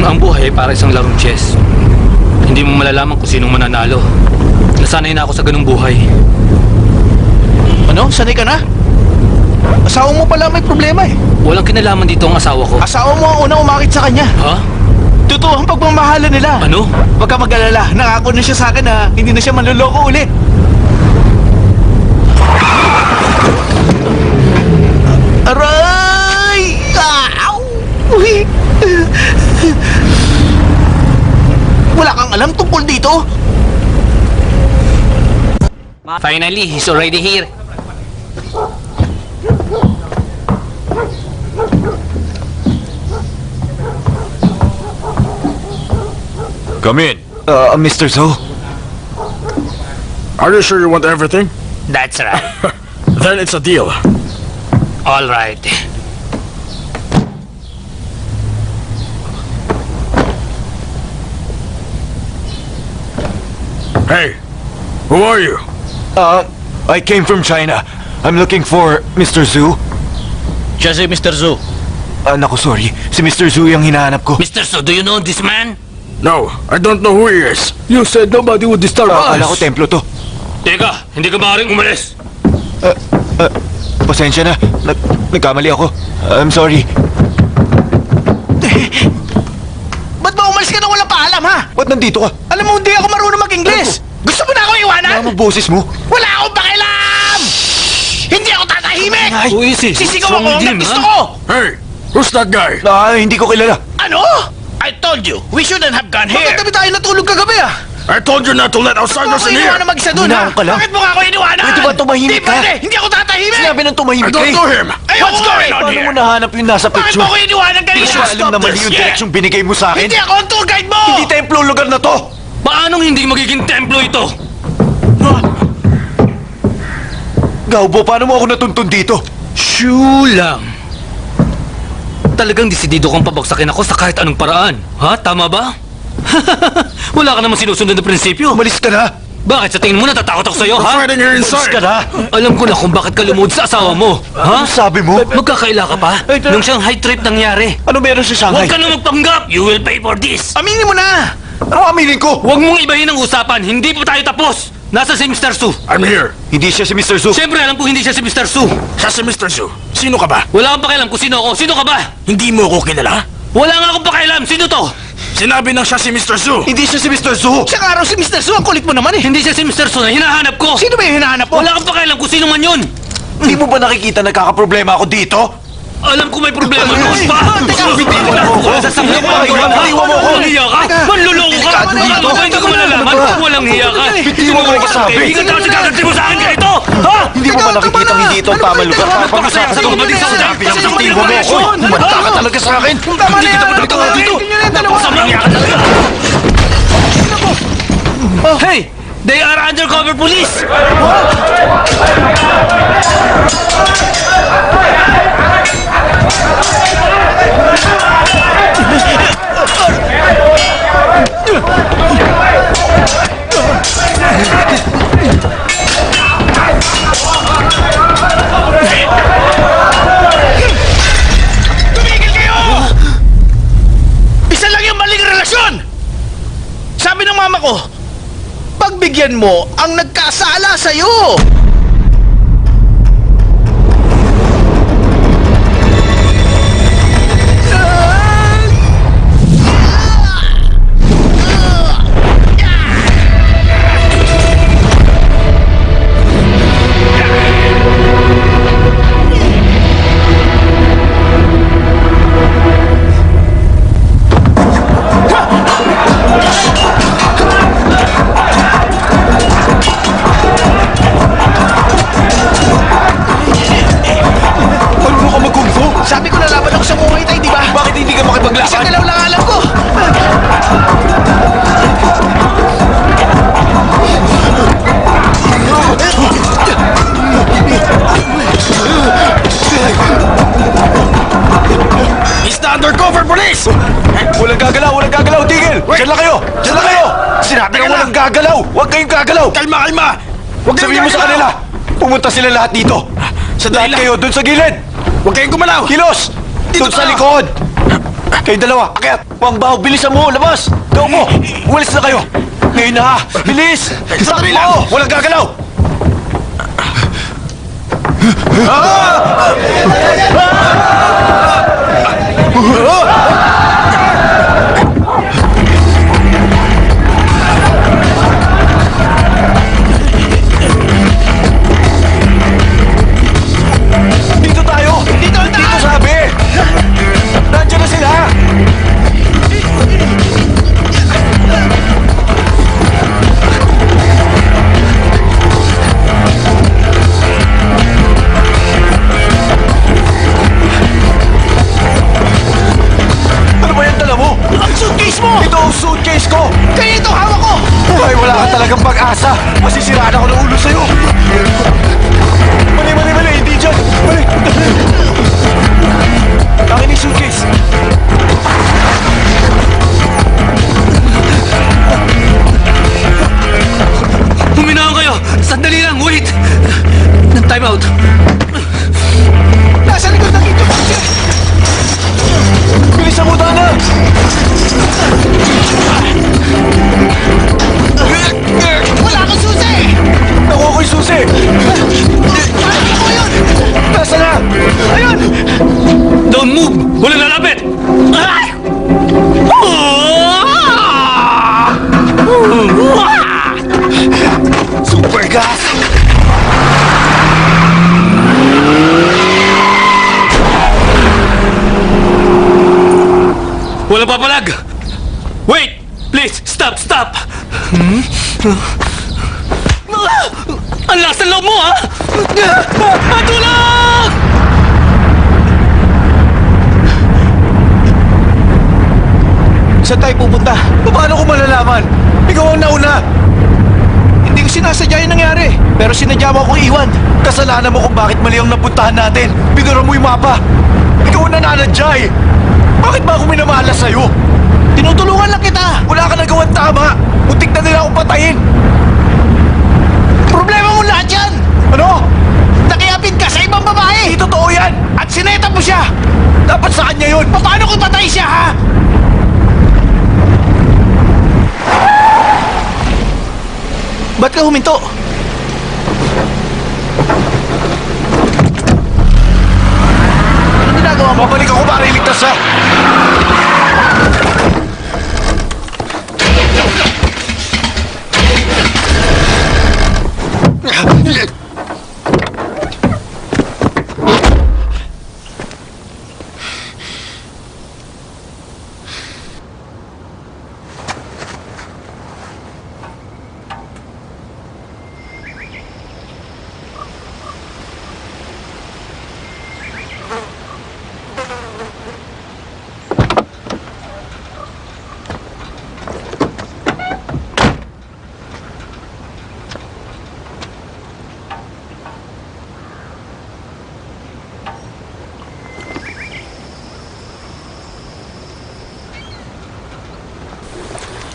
Ang buhay ay para isang larong chess. Hindi mo malalaman kung sinong mananalo. Nasanay na ako sa ganung buhay. Ano? Sanay ka na? Asawa mo pala may problema eh. Walang kinalaman dito ang asawa ko. Asawa mo ang unang umakit sa kanya. Ha? Totoo ang pagmamahalan nila. Ano? Huwag ka mag-alala. Nangako na siya sa akin na hindi na siya manloloko ulit. Aray! Ow! Uy! Wala kang alam tungkol dito? Finally, he's already here. Come in. Mr. Zhou. Are you sure you want everything? That's right. Then it's a deal. All right. Hey, who are you? I came from China. I'm looking for Mr. Zhu. Siya si Mr. Zhu. Naku, sorry. Si Mr. Zhu yung hinahanap ko. Mr. So, do you know this man? No, I don't know who he is. You said nobody would disturb Akala ko us. templo to. Teka, hindi ka maaaring umalis. Pasensya na. Nagkamali ako. I'm sorry. Ba't ba umalis ka na walang paalam, ha? Ba't nandito ka? Alam mo, hindi ako marunong mag-Ingles. Gusto mo na ako iwanan? Ano ang boses mo? Wala akong pakialam! Hindi ako tatahimik! Who is he? Sisigaw ako hanggang gusto ha? ko! Hey, who's that guy? Hindi ko kilala. Ano? I told you, we shouldn't have gone here. Bakit tayo natulog kagabi, ah? I told you not to let outsiders in here. Bakit mo mag-isa dun, ha? Hinahon ka lang. Bakit mo nga ako iniwanan? Pwede ba tumahimik Di ka? pwede! Hindi ako tatahimik! Sinabi ng I tumahimik ka don't eh. know him. Ay, What's going on Paano here? mo nahanap yung nasa Bakit picture? mo ko iniwanan Hindi kanina? ko alam na mali yung direksyong binigay mo sa akin. Hindi ako ang tour guide mo! Hindi templo ang lugar na to! Paanong hindi magiging templo ito? Gaubo, paano mo ako natuntun dito? Shoo lang. Talagang desidido kang pabagsakin ako sa kahit anong paraan. Ha? Tama ba? Wala ka namang sinusunod na prinsipyo. Umalis ka na! Bakit? Sa tingin mo natatakot ako sa'yo, ha? Umalis ka na! Alam ko na kung bakit ka lumuhod sa asawa mo. Ha? Ano sabi mo? Magkakaila ka pa? Nung siyang high trip nangyari. Ano meron sa Shanghai? Huwag ka na magpanggap! You will pay for this! Aminin mo na! Ano aminin ko? Huwag mong ibahin ang usapan. Hindi pa tayo tapos. Nasa si Mr. Su. I'm here. Hindi siya si Mr. Su. Siyempre, alam ko hindi siya si Mr. Su. Siya si Mr. Su. Sino ka ba? Wala kang pakialam kung sino ako. Sino ka ba? Hindi mo ako kilala? Wala nga akong pakialam. Sino to? Sinabi nang siya si Mr. Su. Hindi siya si Mr. Su. Siyang araw si Mr. Su, ang kulit mo naman eh. Hindi siya si Mr. Su na hinahanap ko. Sino ba yung hinahanap mo? Wala kang pakialam kung sino man yun. Hindi mo ba nakikita nagkakaproblema ako dito? Alam ko may problema doon pa. Teka, Hindi mo na ako. Sasakyan mo ako. Bitiwan mo ako. Walang hiya ka. Manluloko ka. Delikado dito. Hindi ko malalaman. Walang hiya ka. Bitiwan mo ako sabi. Hindi ka tapos gaganti mo sa akin ganito. Ha? Hindi mo ba nakikita hindi ito ang tamang lugar para pag-usapan sa Bumalik sa utak. Bitiwan mo ako. Manda ka talaga sa akin. Hindi kita magagawa dito. Masamang hiya ka talaga. Hey! They are undercover police! Tumigil kayo! Isa lang yung maling relasyon! Sabi ng mama ko, pagbigyan mo ang nagkasala sa'yo! Marunong ka mag-kung fu? Sabi ko nalaban ako sa Muay Thai, di ba? Bakit hindi ka makipaglaban? Isang galaw lang alam ko! He's the undercover police! Walang gagalaw, tigil! Diyan lang kayo! Diyan lang kayo! Sinabi na walang gagalaw! Huwag kayong gagalaw! Kalma! Huwag kayong Sabihin mo sa gagalaw! kanila, pumunta sila lahat dito! Sandali Lahat lang. kayo, doon sa gilid! Huwag kayong gumalaw! Kilos! Dito Doon sa tayo. likod! Kayong dalawa, akyat! Wang baho, bilisan mo, labas! Go mo! Uwalis na kayo! Ngayon na! Bilis! Sandali Sakbo! lang. Walang gagalaw! Dito tayo! Dito sabi! Nandiyan na sila! Ano ba yan dala mo? Ang suitcase mo! Ito ang suitcase ko! Kaya ito hawak ko! Ay, wala ka talagang pag-asa! Masisiraan ako ng ulo sa'yo! Mali! Hindi dyan! Mali! Akin yung suitcase! Huminahon kayo! Sandali lang! Wait! Time out! Nasa likod ng kito! Bilisan mo, Dana! Wala akong susi! Nakuha ko yung susi! Paano ko yun? Nasa na? Ayun! Don't move! Walang lalapit! Ay! Super gas! Walang papalag! Wait! Please, stop! Ang lakas ng loob mo, ha? Tulong! Saan tayo pupunta? Paano ko malalaman? Ikaw ang nauna. Hindi ko sinasadya yung nangyari. Pero sinadya mo akong iwan. Kasalanan mo kung bakit mali ang napuntahan natin. Binura mo yung mapa. Ikaw ang nananadya eh. Bakit ba ako minamalas sa'yo? Tinutulungan lang kita. Wala ka nagawang tama. Muntik na nila akong patayin. Problema mo lahat yan. Ano? Nakiapid ka sa ibang babae. Hindi totoo yan. At sineta mo siya. Dapat sa kanya yun. Paano kung patay siya, ha? Ba't ka huminto? Anong ginagawa mo? Babalik ako para iligtas siya.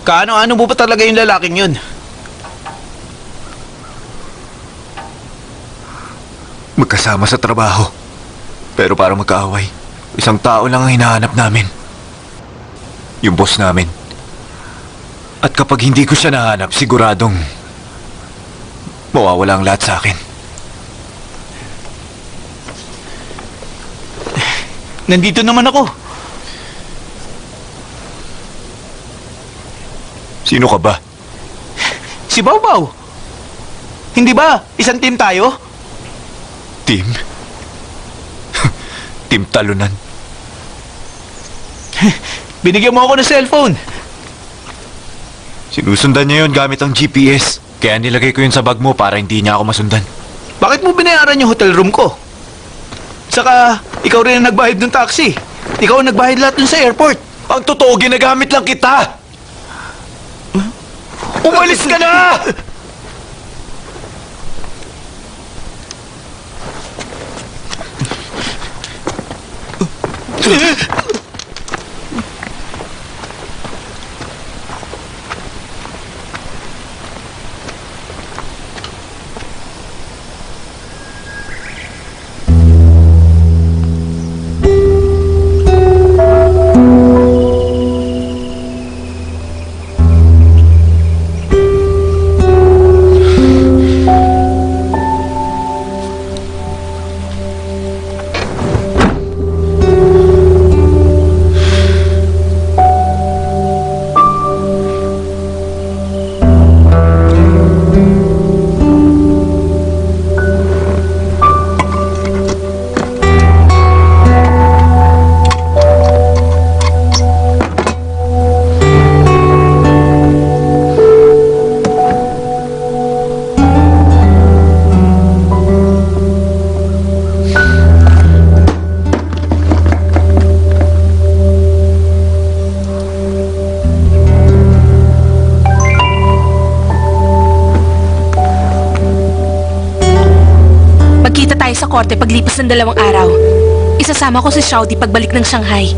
Kaano-ano mo ba talaga yung lalaking yun? Magkasama sa trabaho. Pero para magkaaway, isang tao lang ang hinahanap namin. Yung boss namin. At kapag hindi ko siya nahanap, siguradong mawawala ang lahat sa akin. Nandito naman ako. Sino ka ba? Si Bawbaw. Hindi ba? Isang team tayo? Team? Team talunan. Binigyan mo ako ng cellphone. Sinusundan niya yun gamit ang GPS. Kaya nilagay ko yun sa bag mo para hindi niya ako masundan. Bakit mo binayaran yung hotel room ko? Saka, ikaw rin ang nagbayad ng taxi. Ikaw ang nagbayad lahat dun sa airport. Ang totoo, ginagamit lang kita! Umalis ka na! Magkita tayo sa korte paglipas ng 2 araw. Isasama ko si Xiaodi pagbalik ng Shanghai.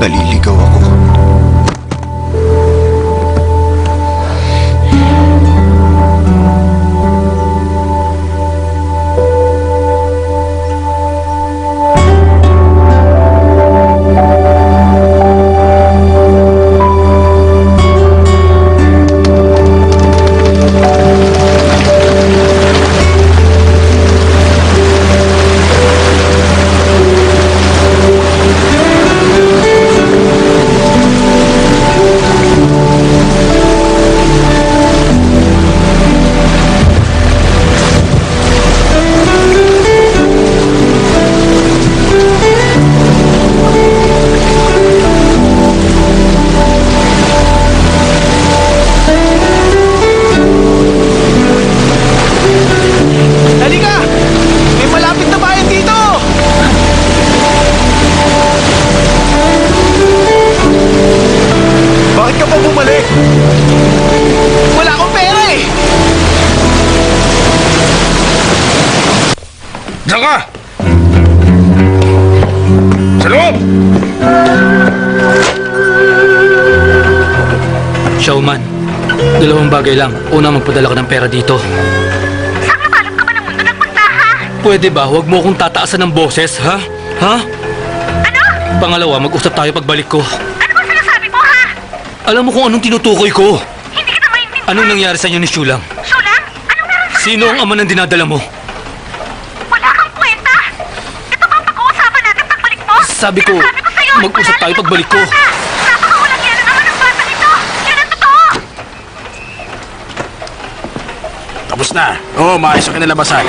Naliligaw ako. Diyan ka! Sa loob! Showman, dalawang bagay lang. Una, magpadala ka ng pera dito. Saan nabalot ka ba ng mundo nagpunta, ha? Pwede ba? Huwag mo akong tataasan ng boses, ha? Ha? Ano? Pangalawa, mag-usap tayo pagbalik ko. Ano ba sinasabi mo, ha? Alam mo kung anong tinutukoy ko. Hindi kita maintindihan. Anong nangyari sa inyo ni Shulang? Shulang? Anong meron sa Sino ang ama ng dinadala mo? Wala kang kwenta. Ito ba ang pag-uusapan natin pagbalik mo? Sabi ko, Sinasabi ko sa'yo, mag-usap tayo pagbalik ko. Napakawalang yan ang ama ng bata nito. Yan ang totoo. Tapos na. Oo, maayos ang kinalabasan.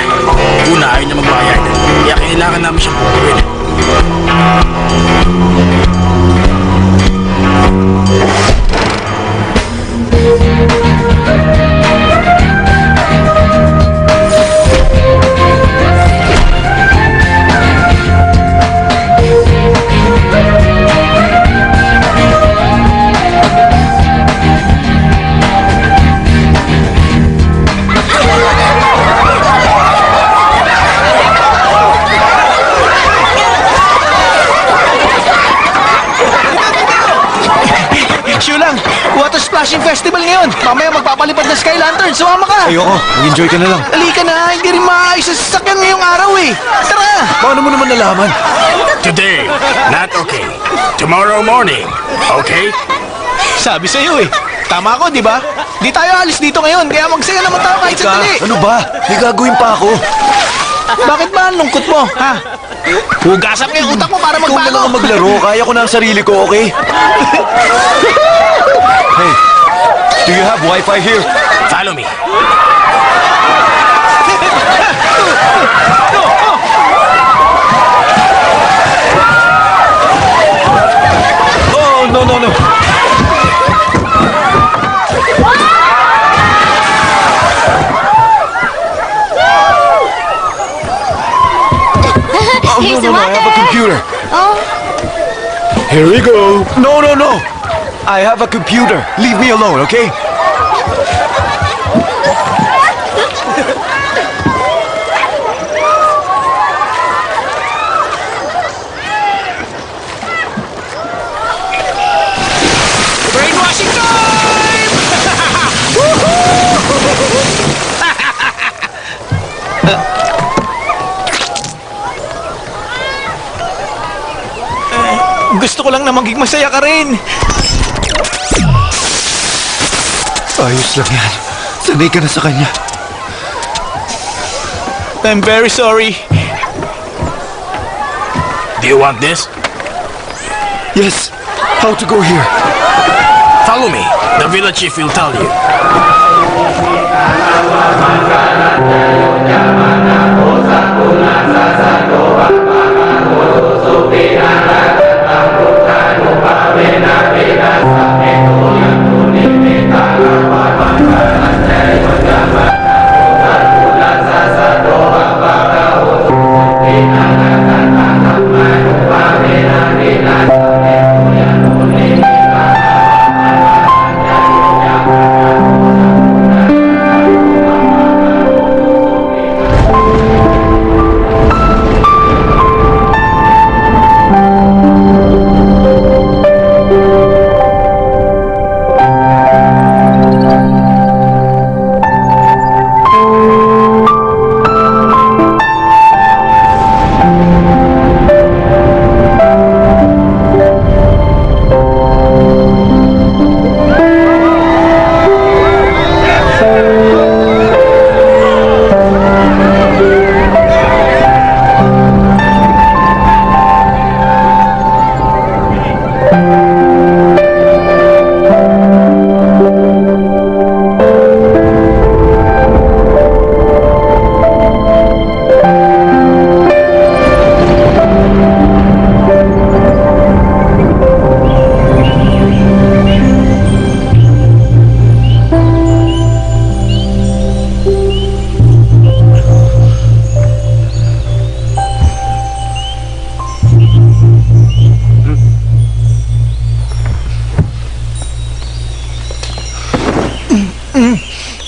Una, ayaw niya magbayad. Kaya kailangan namin siyang pupuin. Shulang, Water Splashing Festival ngayon. Mamaya magpapalipad ng Sky Lantern. Sumama ka. Ayoko, mag-enjoy ka na lang. Halika na, hindi rin maayos sa sasakyan ngayong araw eh. Tara! Paano mo naman nalaman? Today, not okay. Tomorrow morning, okay? Sabi sa'yo eh. Tama ako, di ba? Di tayo alis dito ngayon, kaya magsaya naman tayo kahit sandali. Ano ba? May gagawin pa ako. Bakit ba ang lungkot mo, ha? Hugasan mo yung utak mo para Ikaw na lang magbago. ang maglaro. Kaya ko na ang sarili ko, okay? Hey, do you have Wi-Fi here? Follow me. Oh, no. Oh, Here's the no, I have a water. computer. Oh, Here we go. No. I have a computer. Leave me alone, okay? Brainwashing time! Gusto ko lang na maging masaya ka rin. Ayos lang yan. Sanay ka na sa kanya. I'm very sorry. Do you want this? Yes. How to go here? Follow me. The village chief will tell you.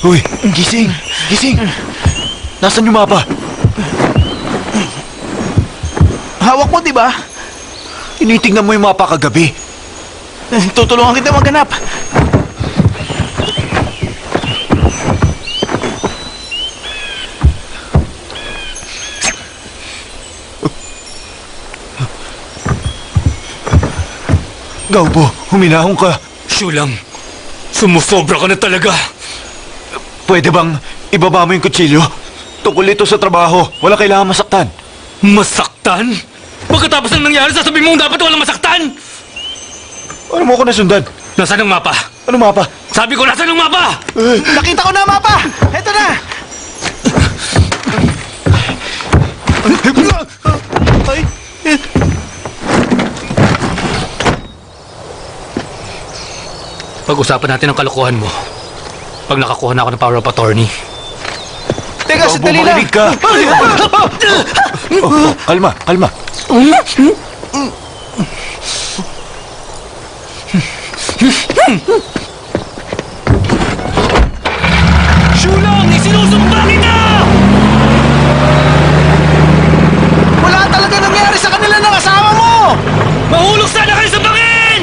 Uy, gising! Gising! Nasaan yung mapa? hawak mo, di ba? Tinitignan mo yung mapa kagabi. Tutulungan kita maghanap. Gaupo, huminahon ka. Shulang, sumusobra ka na talaga. Pwede bang ibaba mo yung kutsilyo? Tungkol ito sa trabaho. Wala kailangan masaktan. Masaktan? Pagkatapos ng nangyari, sasabihin mong dapat walang masaktan! Ano mo ako nasundan? Nasaan ang mapa? Ano mapa? Sabi ko, nasaan ang mapa? Nakita ko na ang mapa! Eto na! Ay! Pag-usapan natin ang kalokohan mo. Pag nakakuha na ako ng power of attorney. Teka, sandali lang! Bumalik ka! Kalma, kalma. Shulang! Isinusumbangin na! Wala talaga nangyari sa kanila ng asawa mo! Mahulog sana kayo sa bangin!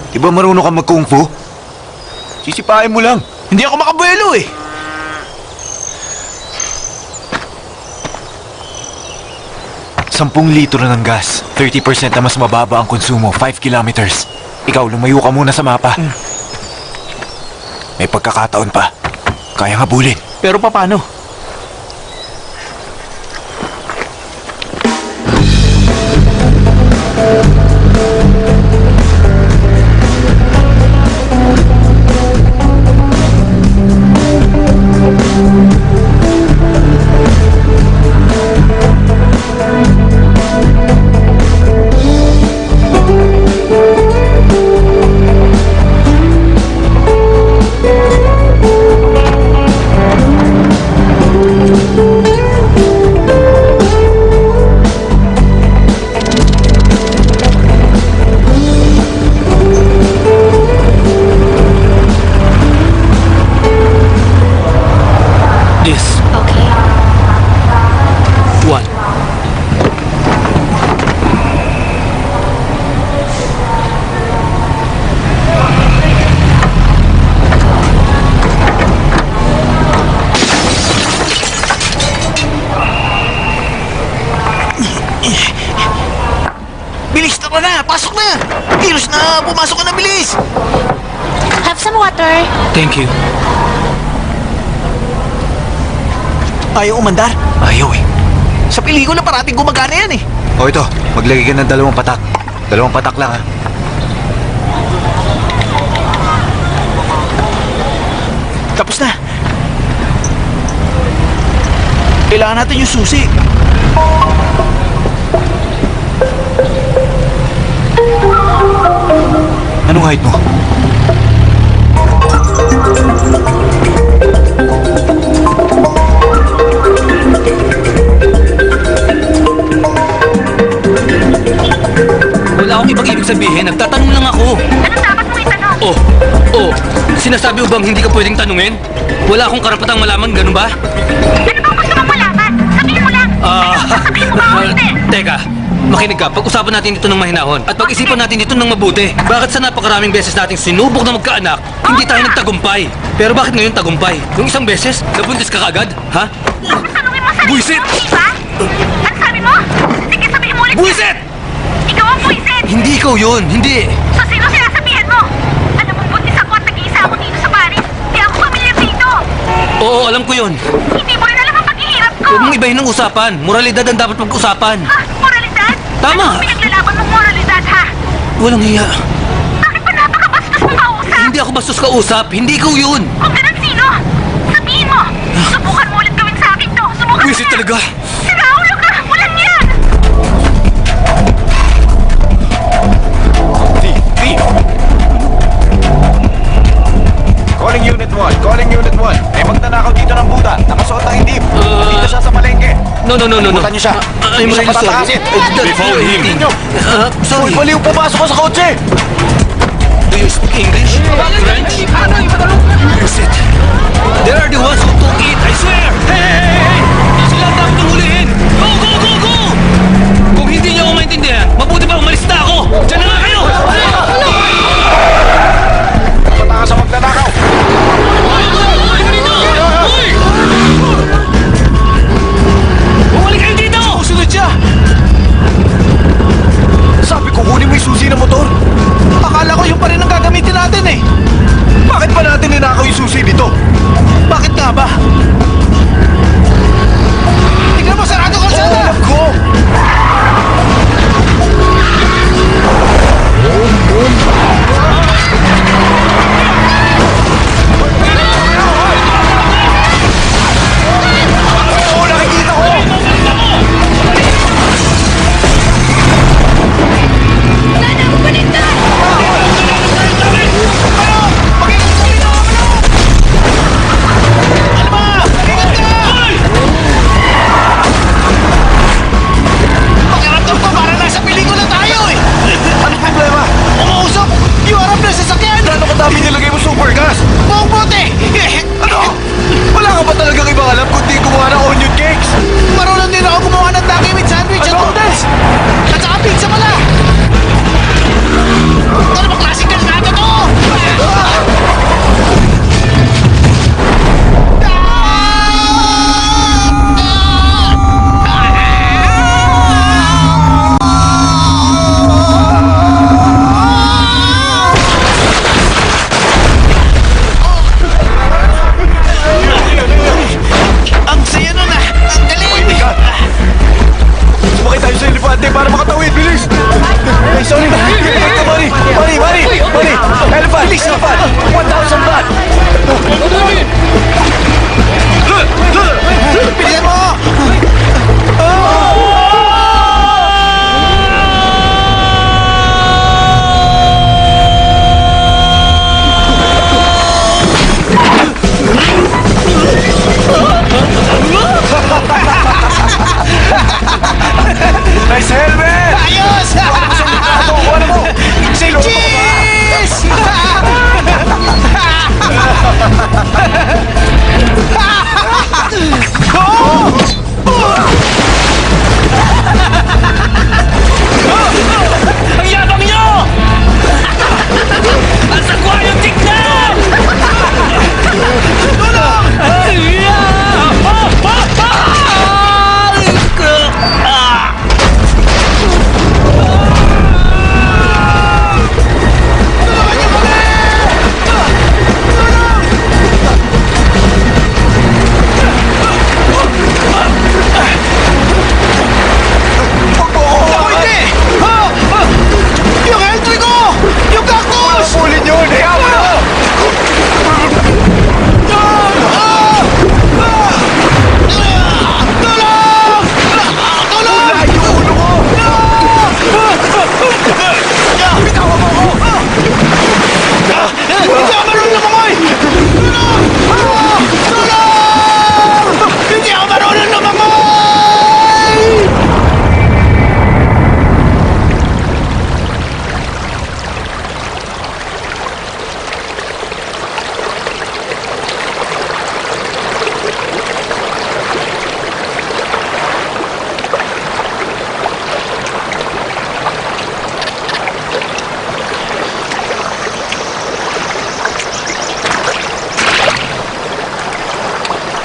Di ba marunong ka mag-kung fu? Sisipain mo lang. Hindi ako makabuelo eh! 10 litro ng gas. 30% na mas mababa ang konsumo. 5 kilometers. Ikaw, lumayo ka muna sa mapa. May pagkakataon pa. Kaya nga bulin. Pero paano? This. Okay. 1. Bilis, tara na! Pasok na! Kilos na! Pumasok ka na, bilis! Have some water. Thank you. Ayaw umandar? Ayaw eh. Sa pelikula parating gumagana yan eh. O ito, maglagay ka ng 2 patak. 2 patak lang ha. Tapos na. Kailangan natin yung susi. Anong height mo? Wala akong ibang ibig sabihin. Nagtatanong lang ako. Ano dapat mo itanong? Oh, sinasabi mo bang hindi ka pwedeng tanungin? Wala akong karapatang malaman, ganun ba? Ano bang gusto mong malaman? Sabihin mo lang! Sabihin mo ba o hindi? Teka, makinig ka. Pag-usapan natin dito ng mahinahon at pag-isipan natin dito ng mabuti. Bakit sa napakaraming beses nating sinubok na magkaanak, hindi tayo nagtagumpay? Pero bakit ngayon tagumpay? Yung isang beses, nabuntis ka kagad? Ha? Tanungin mo sa Buisit! di ba? Ano sabi mo? Sige, sabihin mo ulit. Buisit! Ikaw ang buisit! Hindi ikaw yun, hindi! So, sino sinasabihan mo? Alam mong buntis ako at nag-iisa ako dito sa Paris. Di ako pamilyar dito. Oo, alam ko yun. Hindi mo rin alam ang paghihirap ko. Huwag mong ibahin ng usapan. Moralidad ang dapat pag-usapan. Ha? Moralidad? Tama. Ano ang pinaglalaban mong moralidad, ha? Walang hiya. Bakit ba napakabastos mong kausap? Hindi ako bastos kausap. Hindi ikaw yun. Kung ganun, sino? Sabihin mo. Subukan mo ulit gawin sa akin to. Subukan mo Buisit na. talaga. Siraulo ka! Walang yan! Calling Unit 1. Calling Unit 1. May magnanakaw dito ng buta. Nakasuot ng hindip. Dito siya sa palengke. No. Butan niyo siya. I'm Hindi siya really sorry. patatakasin. We found him. Sorry. Baliw, pumasok ka sa kotse. Do you speak English? French? Buisit. They are the ones who took it, I swear! Hey! Sila ang dapat hulihin! Go!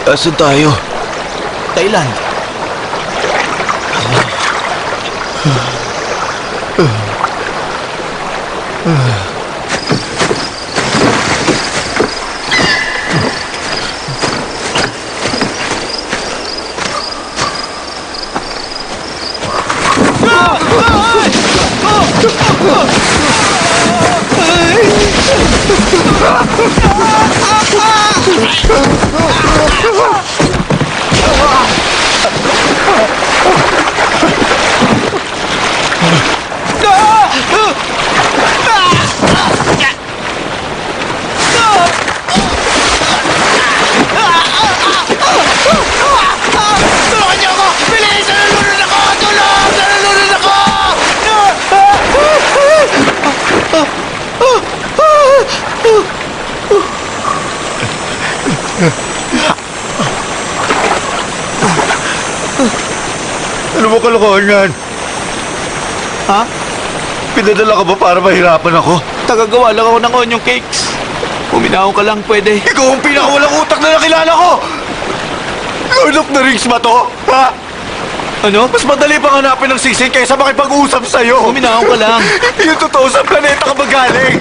Asan tayo? Thailand. Tulungan niyo ako! Bilis! Nalulunod ako! Tulong! Nalulunod ako! Ano mo kalokohan yan? Ha? Pinadala ka ba para mahirapan ako? Tagagawa lang ako ng onion cakes. Uminahon ka lang, pwede. Ikaw ang pinakawalang utak na nakilala ko! Lord of the Rings ba to? Ha? Ano? Mas madali pang hanapin ng sisig kaysa makipag-usap sa'yo. Uminahon ka lang. Yung totoo sa planeta ka magaling.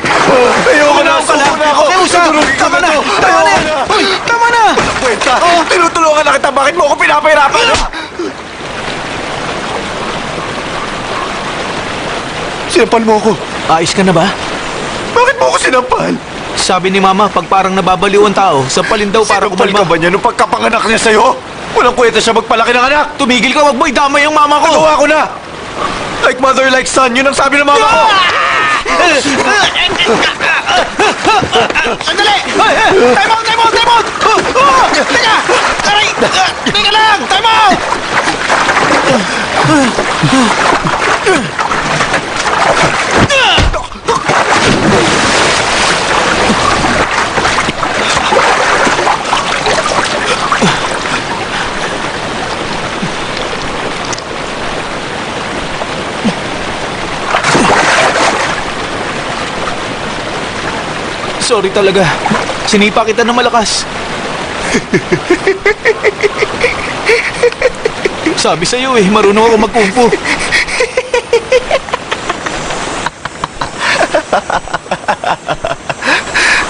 Ayoko na, Uminahon ka lang. suko na ako. Okay, usap. Tutulungin ka Tama ba na. to? Tama na. Ayoko na. Hoy, tama na. Kwenta, tinutulungan na kita. Bakit mo ako pinapahirapan? Sinampal mo ako. Ayos ka na ba? Bakit mo ako sinampal? Sabi ni Mama, pag parang nababaliw ang tao, sampalin daw para Sinampal kumalma. ka ba niya nung pagkapanganak niya sa'yo? Walang kwenta siya magpalaki ng anak. Tumigil ka, wag mo idamay ang mama ko. Nagawa ko na. Like mother, like son. Yun ang sabi ng mama ko. Sandali! Time out! Time out! Time out! Teka! Aray! Teka lang! Time out! Sorry talaga. Sinipa kita ng malakas. Sabi sa'yo eh, marunong ako magkumpo.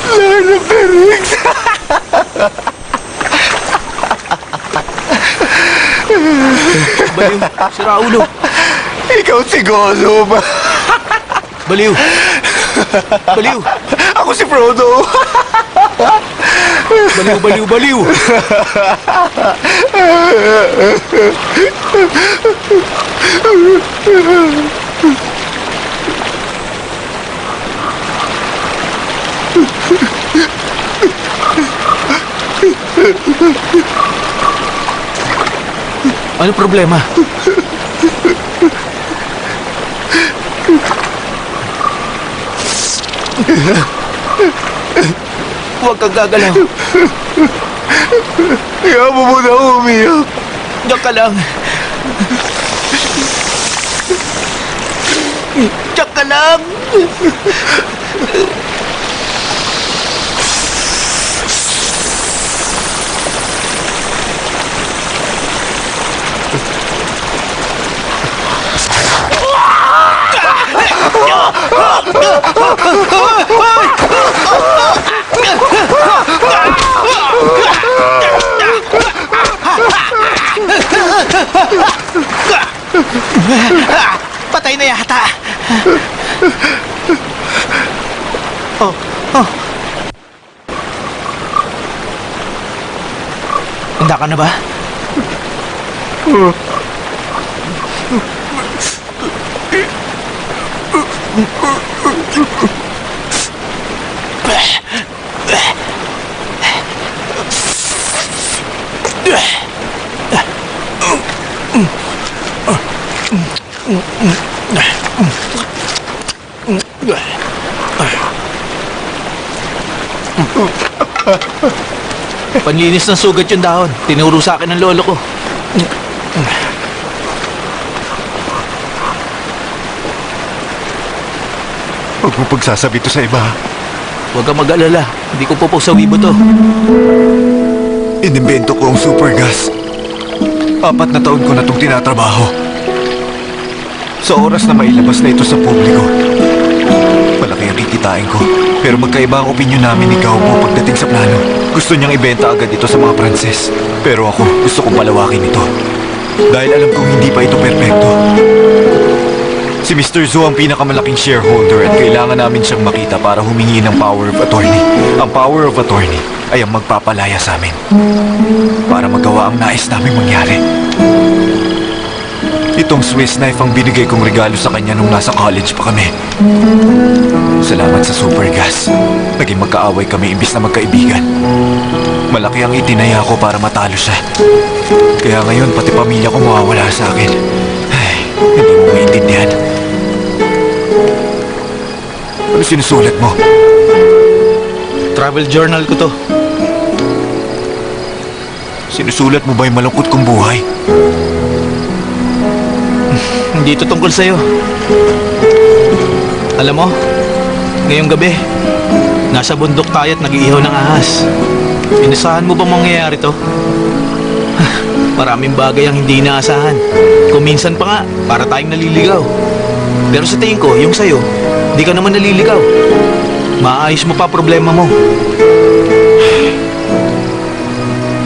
Lord of the Rings. Baliw, si Raulo. Ikaw si Gollum. Baliw. Baliw. Ako si Frodo. Baliw, baliw, baliw. Ano problema? Huwag kang gagalaw. Kaya mo muna ako umiyak. Diyak ka lang. Diyak ka lang. Patay na yata. Oh, oh. Handa ka na ba? Panlinis ng sugat yung dahon. Tinuro sa akin ng lolo ko. Huwag mo pagsasabi to sa iba. Huwag kang mag-alala. Hindi ko pupusawibo to. Inimbento ko ang super gas. 4 na taon ko na itong tinatrabaho. Sa oras na mailabas na ito sa publiko, malaki ang kikitain ko. Pero magkaiba ang opinyon namin ni Gaupo pagdating sa plano. Gusto niyang ibenta agad ito sa mga Pranses. Pero ako, gusto kong palawakin ito. Dahil alam kong hindi pa ito perpekto. Si Mr. Zhu ang pinakamalaking shareholder at kailangan namin siyang makita para humingi ng power of attorney. Ang power of attorney ay ang magpapalaya sa amin para magawa ang nais naming mangyari. Itong Swiss knife ang binigay kong regalo sa kanya nung nasa college pa kami. Salamat sa super gas. Naging magkaaway kami imbis na magkaibigan. Malaki ang itinaya ko para matalo siya. Kaya ngayon pati pamilya ko mawawala sa akin. Ay, hindi mo maintindihan. Ano sinusulat mo? Travel journal ko to. Sinusulat mo ba yung malungkot kong buhay? Hindi ito tungkol sa'yo. Alam mo, ngayong gabi, nasa bundok tayo at nag-iihaw ng ahas. Inasahan mo bang mangyayari to? Maraming bagay ang hindi inaasahan. Kung minsan pa nga, para tayong naliligaw. Pero sa tingin ko, yung sa'yo, di ka naman naliligaw. Maayos mo pa problema mo.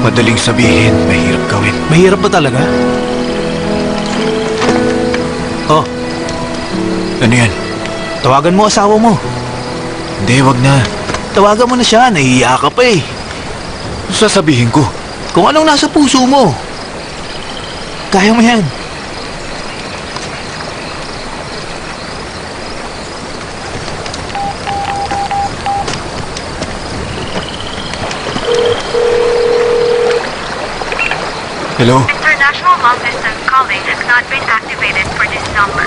Madaling sabihin, mahirap gawin. Mahirap ba talaga? Oh, Ano yan? tawagan mo asawa mo. Hindi, wag na. Tawagan mo na siya, nahihiya ka pa eh. Sasabihin ko. Kung anong nasa puso mo. Kaya mo yan. Hello? International long-distance calling has not been activated for this number.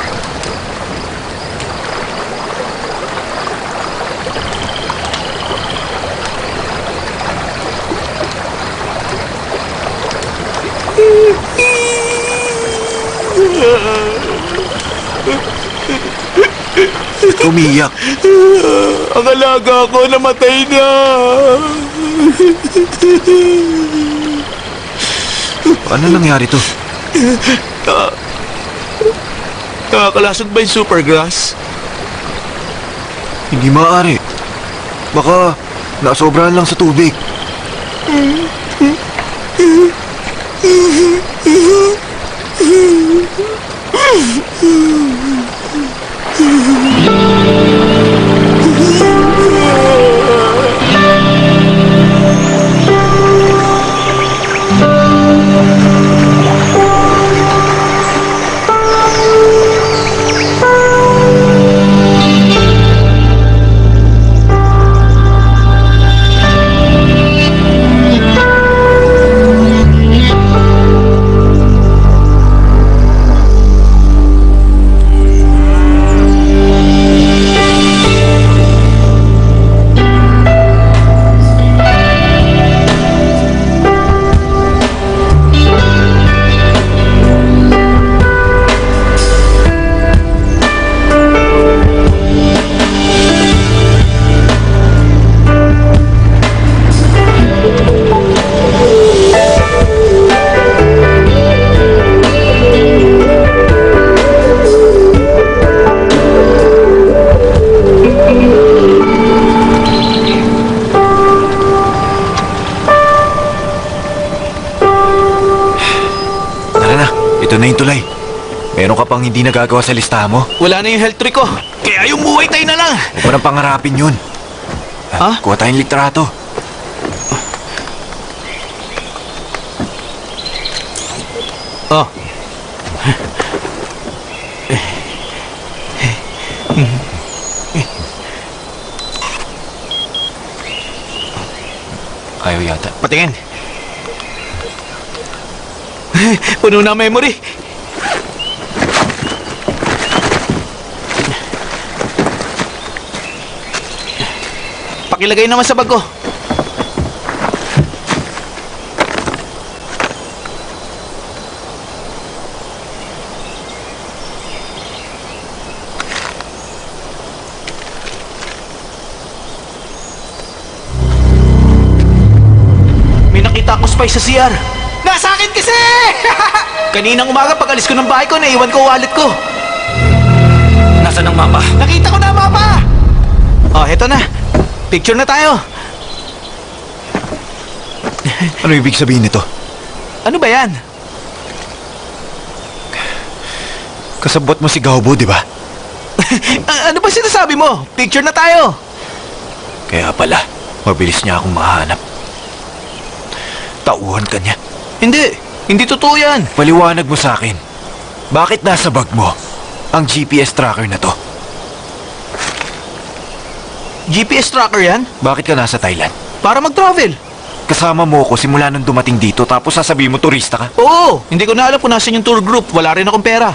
Umiyak. Ang alaga ko namatay na. Ano nangyari to? Nakakalasag ba yung supergrass? Hindi maaari. Baka nasobrahan lang sa tubig. Ito na yung tulay. Meron ka pang hindi nagagawa sa listahan mo? Wala na yung health trick ko. Kaya yung buhay tayo na lang. Huwag mo nang pangarapin yun. Ha? Kuha tayong litrato. Oh. Ayaw yata. Patingin. Puno na memory. Pakilagay naman sa bag ko. Kontak mo spy sa CR. Nasa akin kasi! Kaninang umaga pag alis ko ng bahay ko, naiwan ko wallet ko. Nasaan ang mapa? Nakita ko na ang mapa! Oh, heto na. Picture na tayo. Ano ibig sabihin nito? Ano ba yan? Kasabot mo si Gaubo, di ba? Ano ba sinasabi mo? Picture na tayo. Kaya pala, mabilis niya akong mahanap. Tauhan ka niya. Hindi totoo yan. Paliwanag mo sa akin. Bakit nasa bag mo ang GPS tracker na to? GPS tracker yan? Bakit ka nasa Thailand? Para mag-travel. Kasama mo ako simula nung dumating dito tapos sasabihin mo turista ka? Oo, hindi ko na alam kung nasan yung tour group. Wala rin akong pera.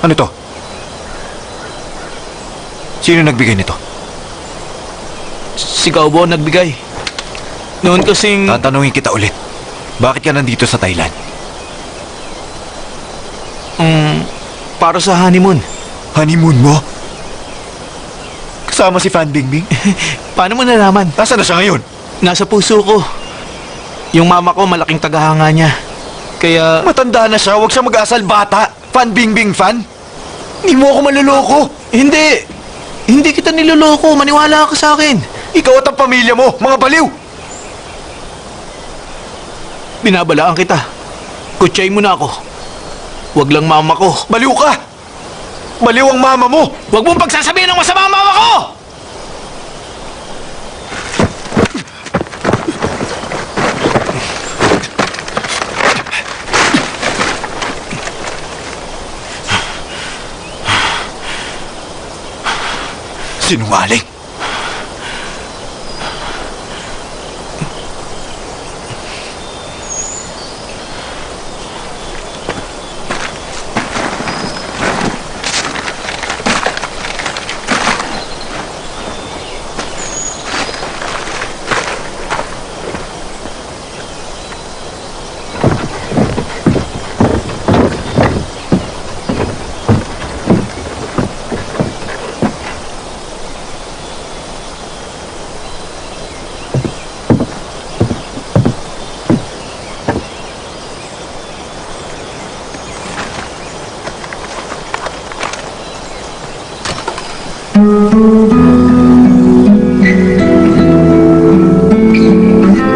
Ano to? Sino nagbigay nito? Si Gaubo nagbigay. Noon kasing... Tatanungin kita ulit. Bakit ka nandito sa Thailand? Para sa honeymoon. Honeymoon mo? Kasama si Fan Bingbing? Paano mo nalaman? Nasaan na siya ngayon? Nasa puso ko. Yung mama ko malaking tagahanga niya. Kaya... Matanda na siya, huwag siya mag-asal bata. Fan Bingbing fan? Hindi mo ako maluloko. Hindi! Hindi kita niloloko. Maniwala ka sa akin. Ikaw at ang pamilya mo, mga baliw! Binabalaan kita. Kutsay mo na ako. Huwag lang mama ko. Baliw ka! Baliw ang mama mo! Huwag mong pagsasabihin ng masama ang mama ko! Sinungaling!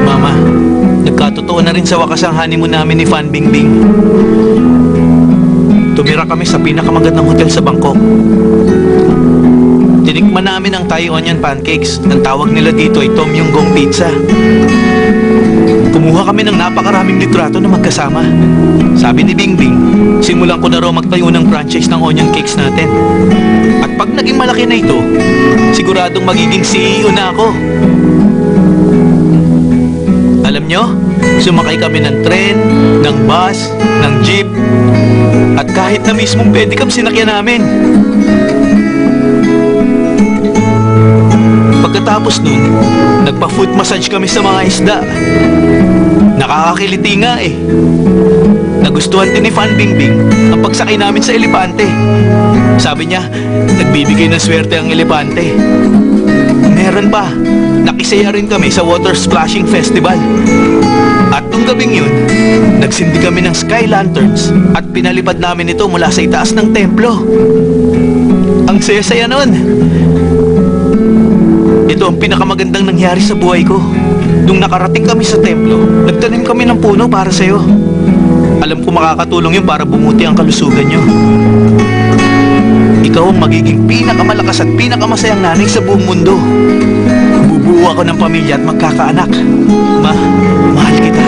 Mama, nagkatotoo na rin sa wakas ang honeymoon namin ni Fan Bingbing. Tumira kami sa pinakamagandang hotel sa Bangkok. Tinikman namin ang Thai onion pancakes. Ang tawag nila dito ay Tom Yum Goong Pizza. Kumuha kami ng napakaraming litrato na magkasama. Sabi ni Bingbing, simulan ko na raw magtayo ng franchise ng onion cakes natin. At pag naging malaki na ito, siguradong magiging CEO na ako. Alam nyo, sumakay kami ng tren, ng bus, ng jeep, at kahit na mismong pedicab sinakyan namin. Pagkatapos nun, nagpa-foot massage kami sa mga isda. Nakakakiliti nga eh. Nagustuhan din ni Fan Bingbing ang pagsakay namin sa elepante. Sabi niya, nagbibigay ng swerte ang elepante. Meron pa, nakisaya rin kami sa Water Splashing Festival. At nung gabing yun, nagsindi kami ng sky lanterns at pinalipad namin ito mula sa itaas ng templo. Ang saya-saya nun. Ito ang pinakamagandang nangyari sa buhay ko. Nung nakarating kami sa templo, nagtanim kami ng puno para sa'yo. Alam ko makakatulong yun para bumuti ang kalusugan nyo. Ikaw ang magiging pinakamalakas at pinakamasayang nanay sa buong mundo. Bubuo ako ng pamilya at magkakaanak. Mahal kita.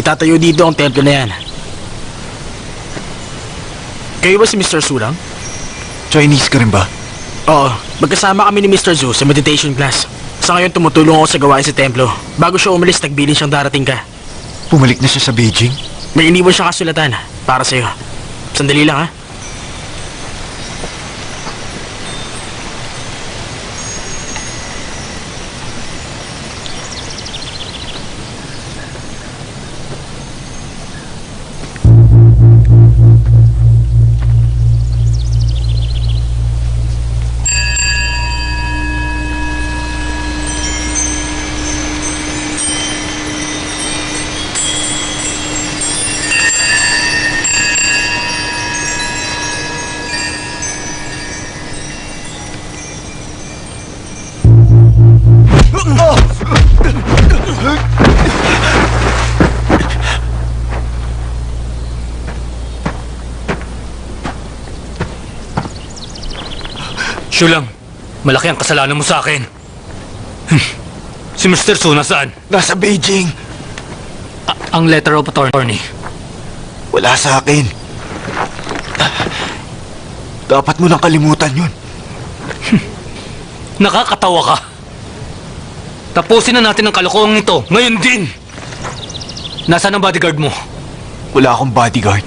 Itatayo dito ang templo na yan. Kayo ba si Mr. Su lang? Chinese ka rin ba? Oo, magkasama kami ni Mr. Zhu sa meditation class. Sa ngayon tumutulong ako sa gawain sa templo. Bago siya umalis, nagbilin siyang darating ka. Bumalik na siya sa Beijing? May iniwan siyang kasulatan para sa'yo. Sandali lang ha. Shulang, malaki ang kasalanan mo sa akin. Si Mr. Su nasaan? Nasa Beijing. Ang letter of attorney. Wala sa akin. Dapat mo nang kalimutan yun. Nakakatawa ka. Tapusin na natin ang kalokohan ito. Ngayon din. Nasaan ang bodyguard mo? Wala akong bodyguard.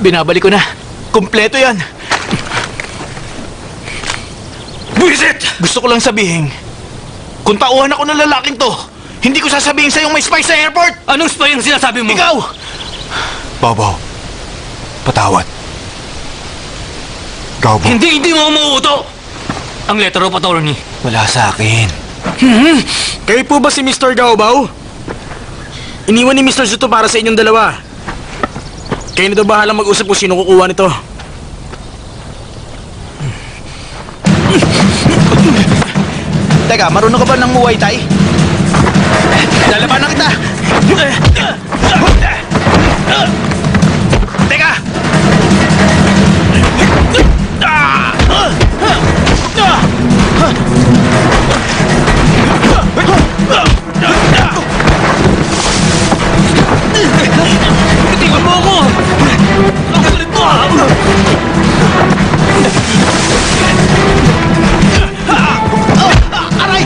Binabalik ko na. Kompleto yan. Buisit! Gusto ko lang sabihin, kung tauhan ako ng lalaking to, hindi ko sasabihin sa'yo may spy sa airport! Anong spy ang sinasabi mo? Ikaw! Babaw. Patawad. Gaubo. Hindi mo mauuto! Ang letter of attorney. Wala sa akin. Kayo po ba si Mr. Gaobao? Iniwan ni Mr. Zuto para sa inyong dalawa. Kayo na daw bahalang mag-usap kung sino kukuha nito. Teka, marunong ka ba ng Muay Thai? Lalabanan kita! Teka! Tingnan mo ako! Ang galit mo! Aray!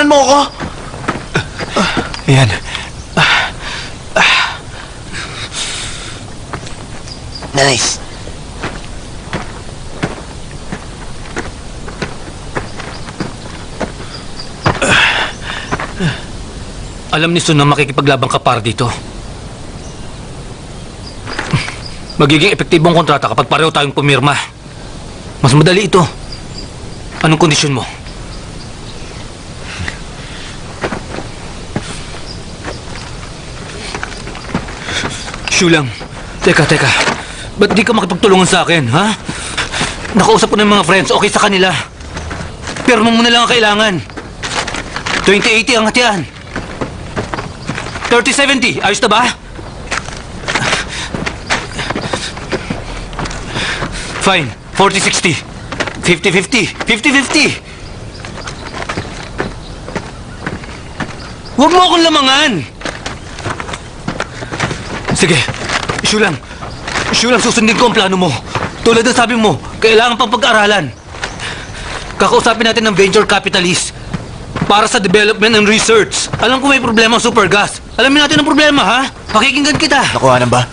mo ako? Ayan. Nice. Alam ni Sun na makikipaglabang ka para dito. Magiging epektibong kontrata kapag pareho tayong pumirma. Mas madali ito. Anong kondisyon mo? Shulang, teka. Ba't di ka makipagtulungan sa akin, ha? Nakausap ko ng mga friends, okay sa kanila. Pirma mo na lang ang kailangan. 2080 ang hatian. 30-70, ayos na ba? Fine, 40-60. 50-50, 50-50. Huwag mo akong lamangan! Sige, Shulang, susundin ko ang plano mo. Tulad ng sabi mo, kailangan pang pag-aralan. Kakausapin natin ng venture capitalist para sa development and research. Alam ko may problema ang Supergas. Alamin natin ang problema, ha? Pakikinggan kita. Nakuha na ba?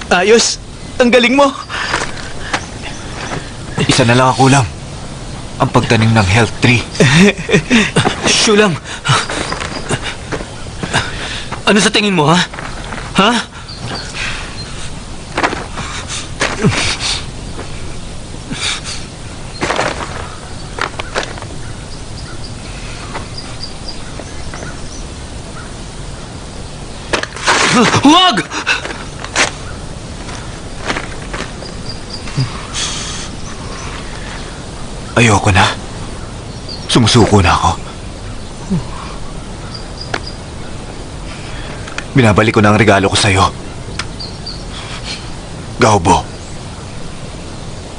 Ayos. Ang galing mo. Isa na lang ang kulang. Ang pagtanim ng health tree. Shulang. Ano sa tingin mo, ha? Ha? Huwag! Ayoko na. Sumusuko na ako. Binabalik ko na ang regalo ko sa'yo. Gaobo.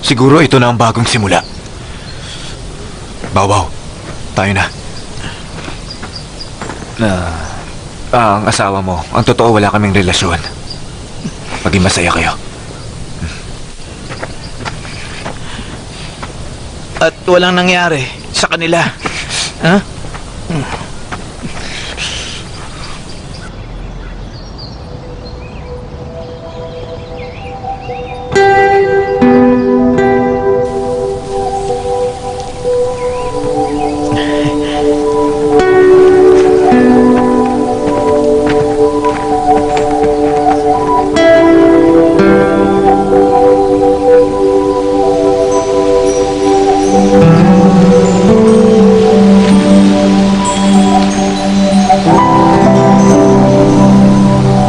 Siguro ito na ang bagong simula. Baw, tayo na. Ang asawa mo, ang totoo wala kaming relasyon. Maging masaya kayo. At walang nangyari sa kanila. Ha?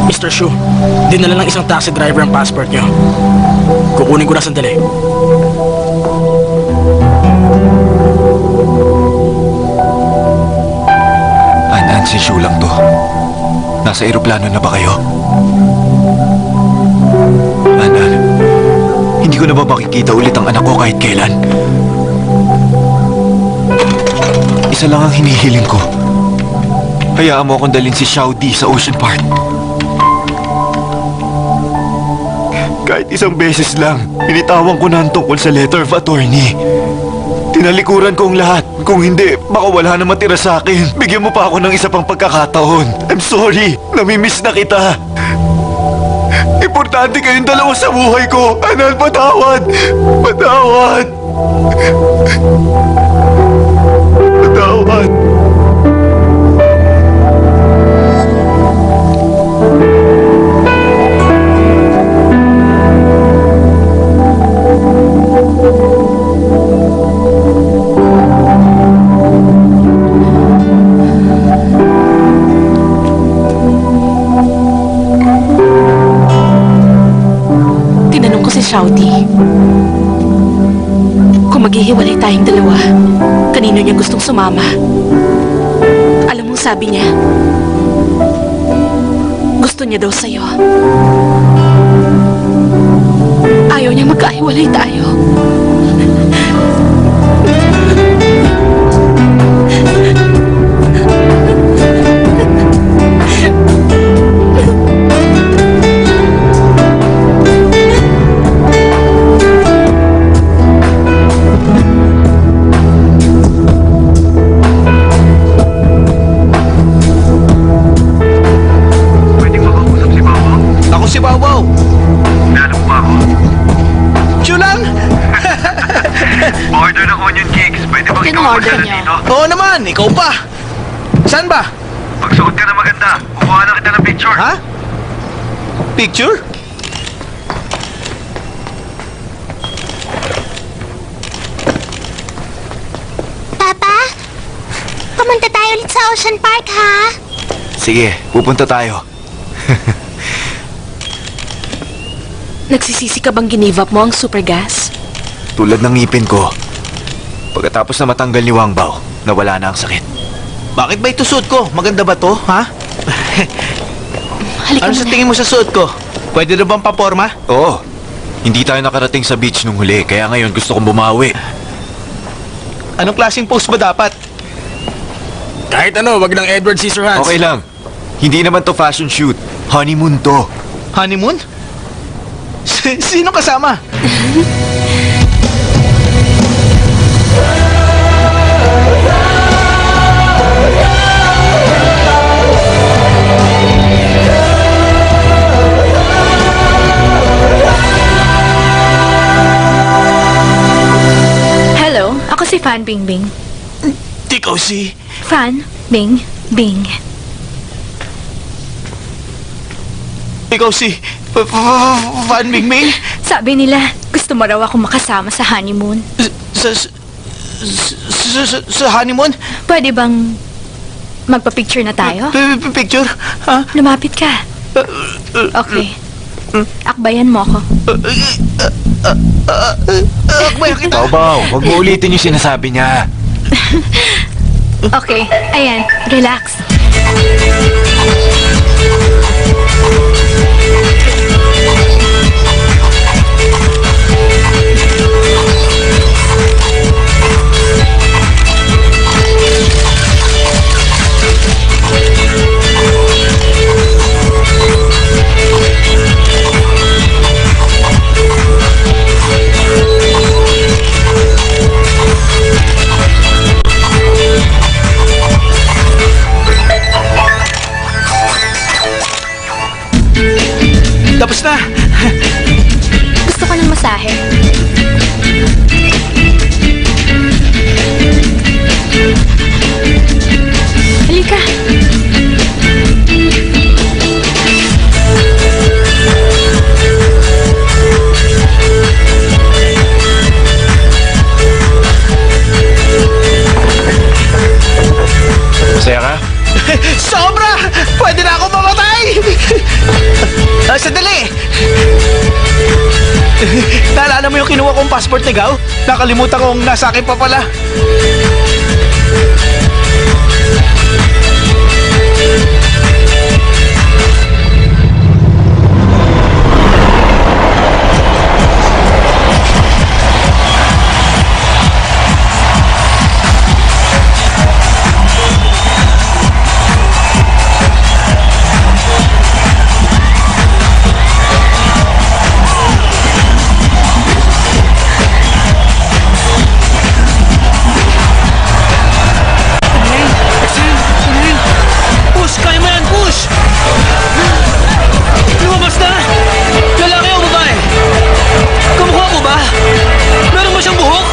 Mr. Shu, dinala ng isang taxi driver ang passport niyo. Kukunin ko na sandali. Anan, si Shu lang to. Nasa eroplano na ba kayo? Anan, hindi ko na ba makikita ulit ang anak ko kahit kailan? Isa lang ang hinihiling ko. Hayaan mo akong dalhin si Xiao Di sa Ocean Park. Kahit isang beses lang, pinitawan ko na ang tungkol sa letter of attorney. Tinalikuran ko ang lahat. Kung hindi, baka wala na matira sa akin. Bigyan mo pa ako ng isa pang pagkakataon. I'm sorry. Namimiss na kita. Importante kayong dalawa sa buhay ko. Anan, patawad. Patawad. Patawad. Tinanong ko si Xiaodi kung maghihiwalay tayong dalawa, kanino niya gustong sumama. Alam mo, sabi niya, gusto niya daw sa'yo. Ayaw niya magkahiwalay tayo. ang order niyo? Oo naman, ikaw pa. Saan ba? Magsuot ka na maganda. Kukuha na kita ng picture. Ha? Picture? Papa, pumunta tayo ulit sa Ocean Park, ha? Sige, pupunta tayo. Nagsisisi ka bang ginive up mo ang super gas? Tulad ng ngipin ko. Pagkatapos na matanggal ni Wang Bao, nawala na ang sakit. Bakit ba ito suot ko? Maganda ba to, ha? Halika Ano sa muna. tingin mo sa suot ko? Pwede na bang paporma? Oo. Hindi tayo nakarating sa beach nung huli, kaya ngayon gusto kong bumawi. Anong klaseng post ba dapat? Kahit ano, wag lang Edward Scissorhands. Okay lang. Hindi naman to fashion shoot. Honeymoon to. Honeymoon? Sino kasama? Hello, ako si Fan Bingbing. Ikaw si... Fan Bingbing. Ikaw si... Fan Mingming? Sabi nila, gusto mo raw ako makasama sa honeymoon. Sa honeymoon? Pwede bang magpa-picture na tayo? Picture? Ha? Lumapit ka. Okay. Akbayan mo ako. Akbayan kita. Bao, wag mo ulitin yung sinasabi niya. Okay, ayan, relax. Tapos na. Gusto ko ng masahe. Halika. Masaya ka? Sobra! Pwede na ako mamatay! Sandali! Naalala mo yung kinuha kong passport ni Gao? Nakalimutan kong nasa akin pa pala. Push! Kaya mo yan! Push! Lumabas na! Lalaki o babae? Kamukha ko ba? Meron ba siyang buhok?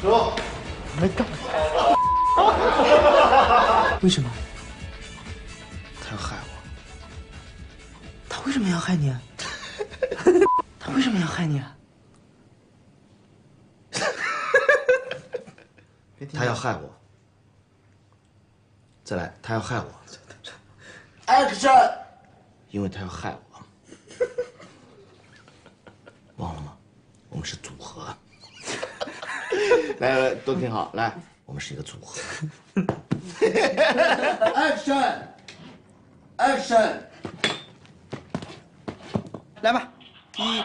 Oh, 为什么？他要害我？他为什么要害你啊？他为什么要害你啊？他要害我。再来，他要害我。Action！因为他要害我。忘了吗？我们是组合。来来，都听好，来，我们是一个组合。Action！Action！来吧，一。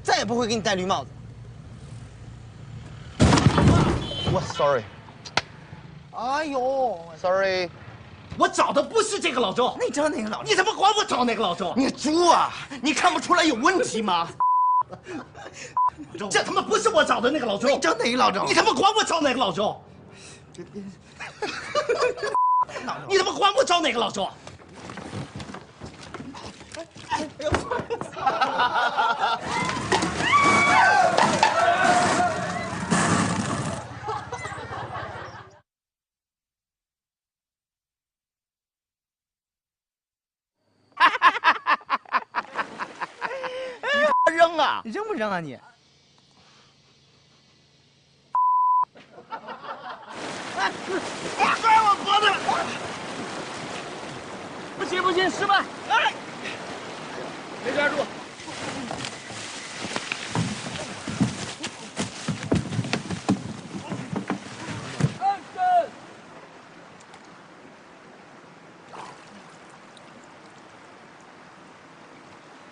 再也不会给你戴绿帽子。我 sorry。哎呦 sorry。我找的不是这个老周。你找哪个老周？你怎么管我找哪个老周？你猪啊！你看不出来有问题吗？这他妈不是我找的那个老周。你找哪个老周？你他妈管我找哪个老周？你他妈管我找哪个老周？哎呦！扔啊！你扔不扔啊你？拽我脖子！不行不行，失败！哎，没抓住。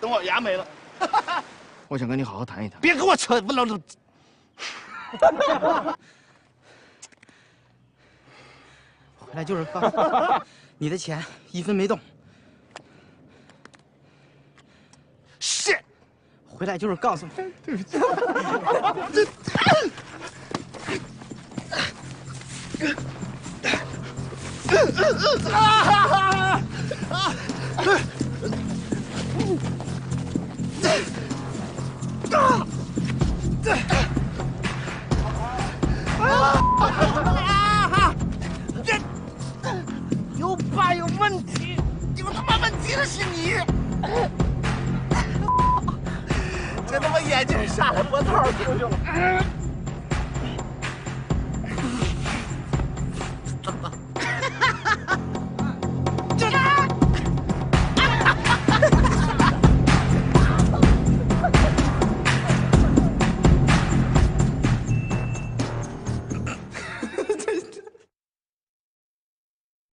等会儿牙没了。我想跟你好好谈一谈。别跟我扯不老子。回来就是告诉你的钱一分没动。是。回来就是告诉你。对不起。有爸有问题，有他妈问题的是你。这他妈眼睛傻了，脖套丢了。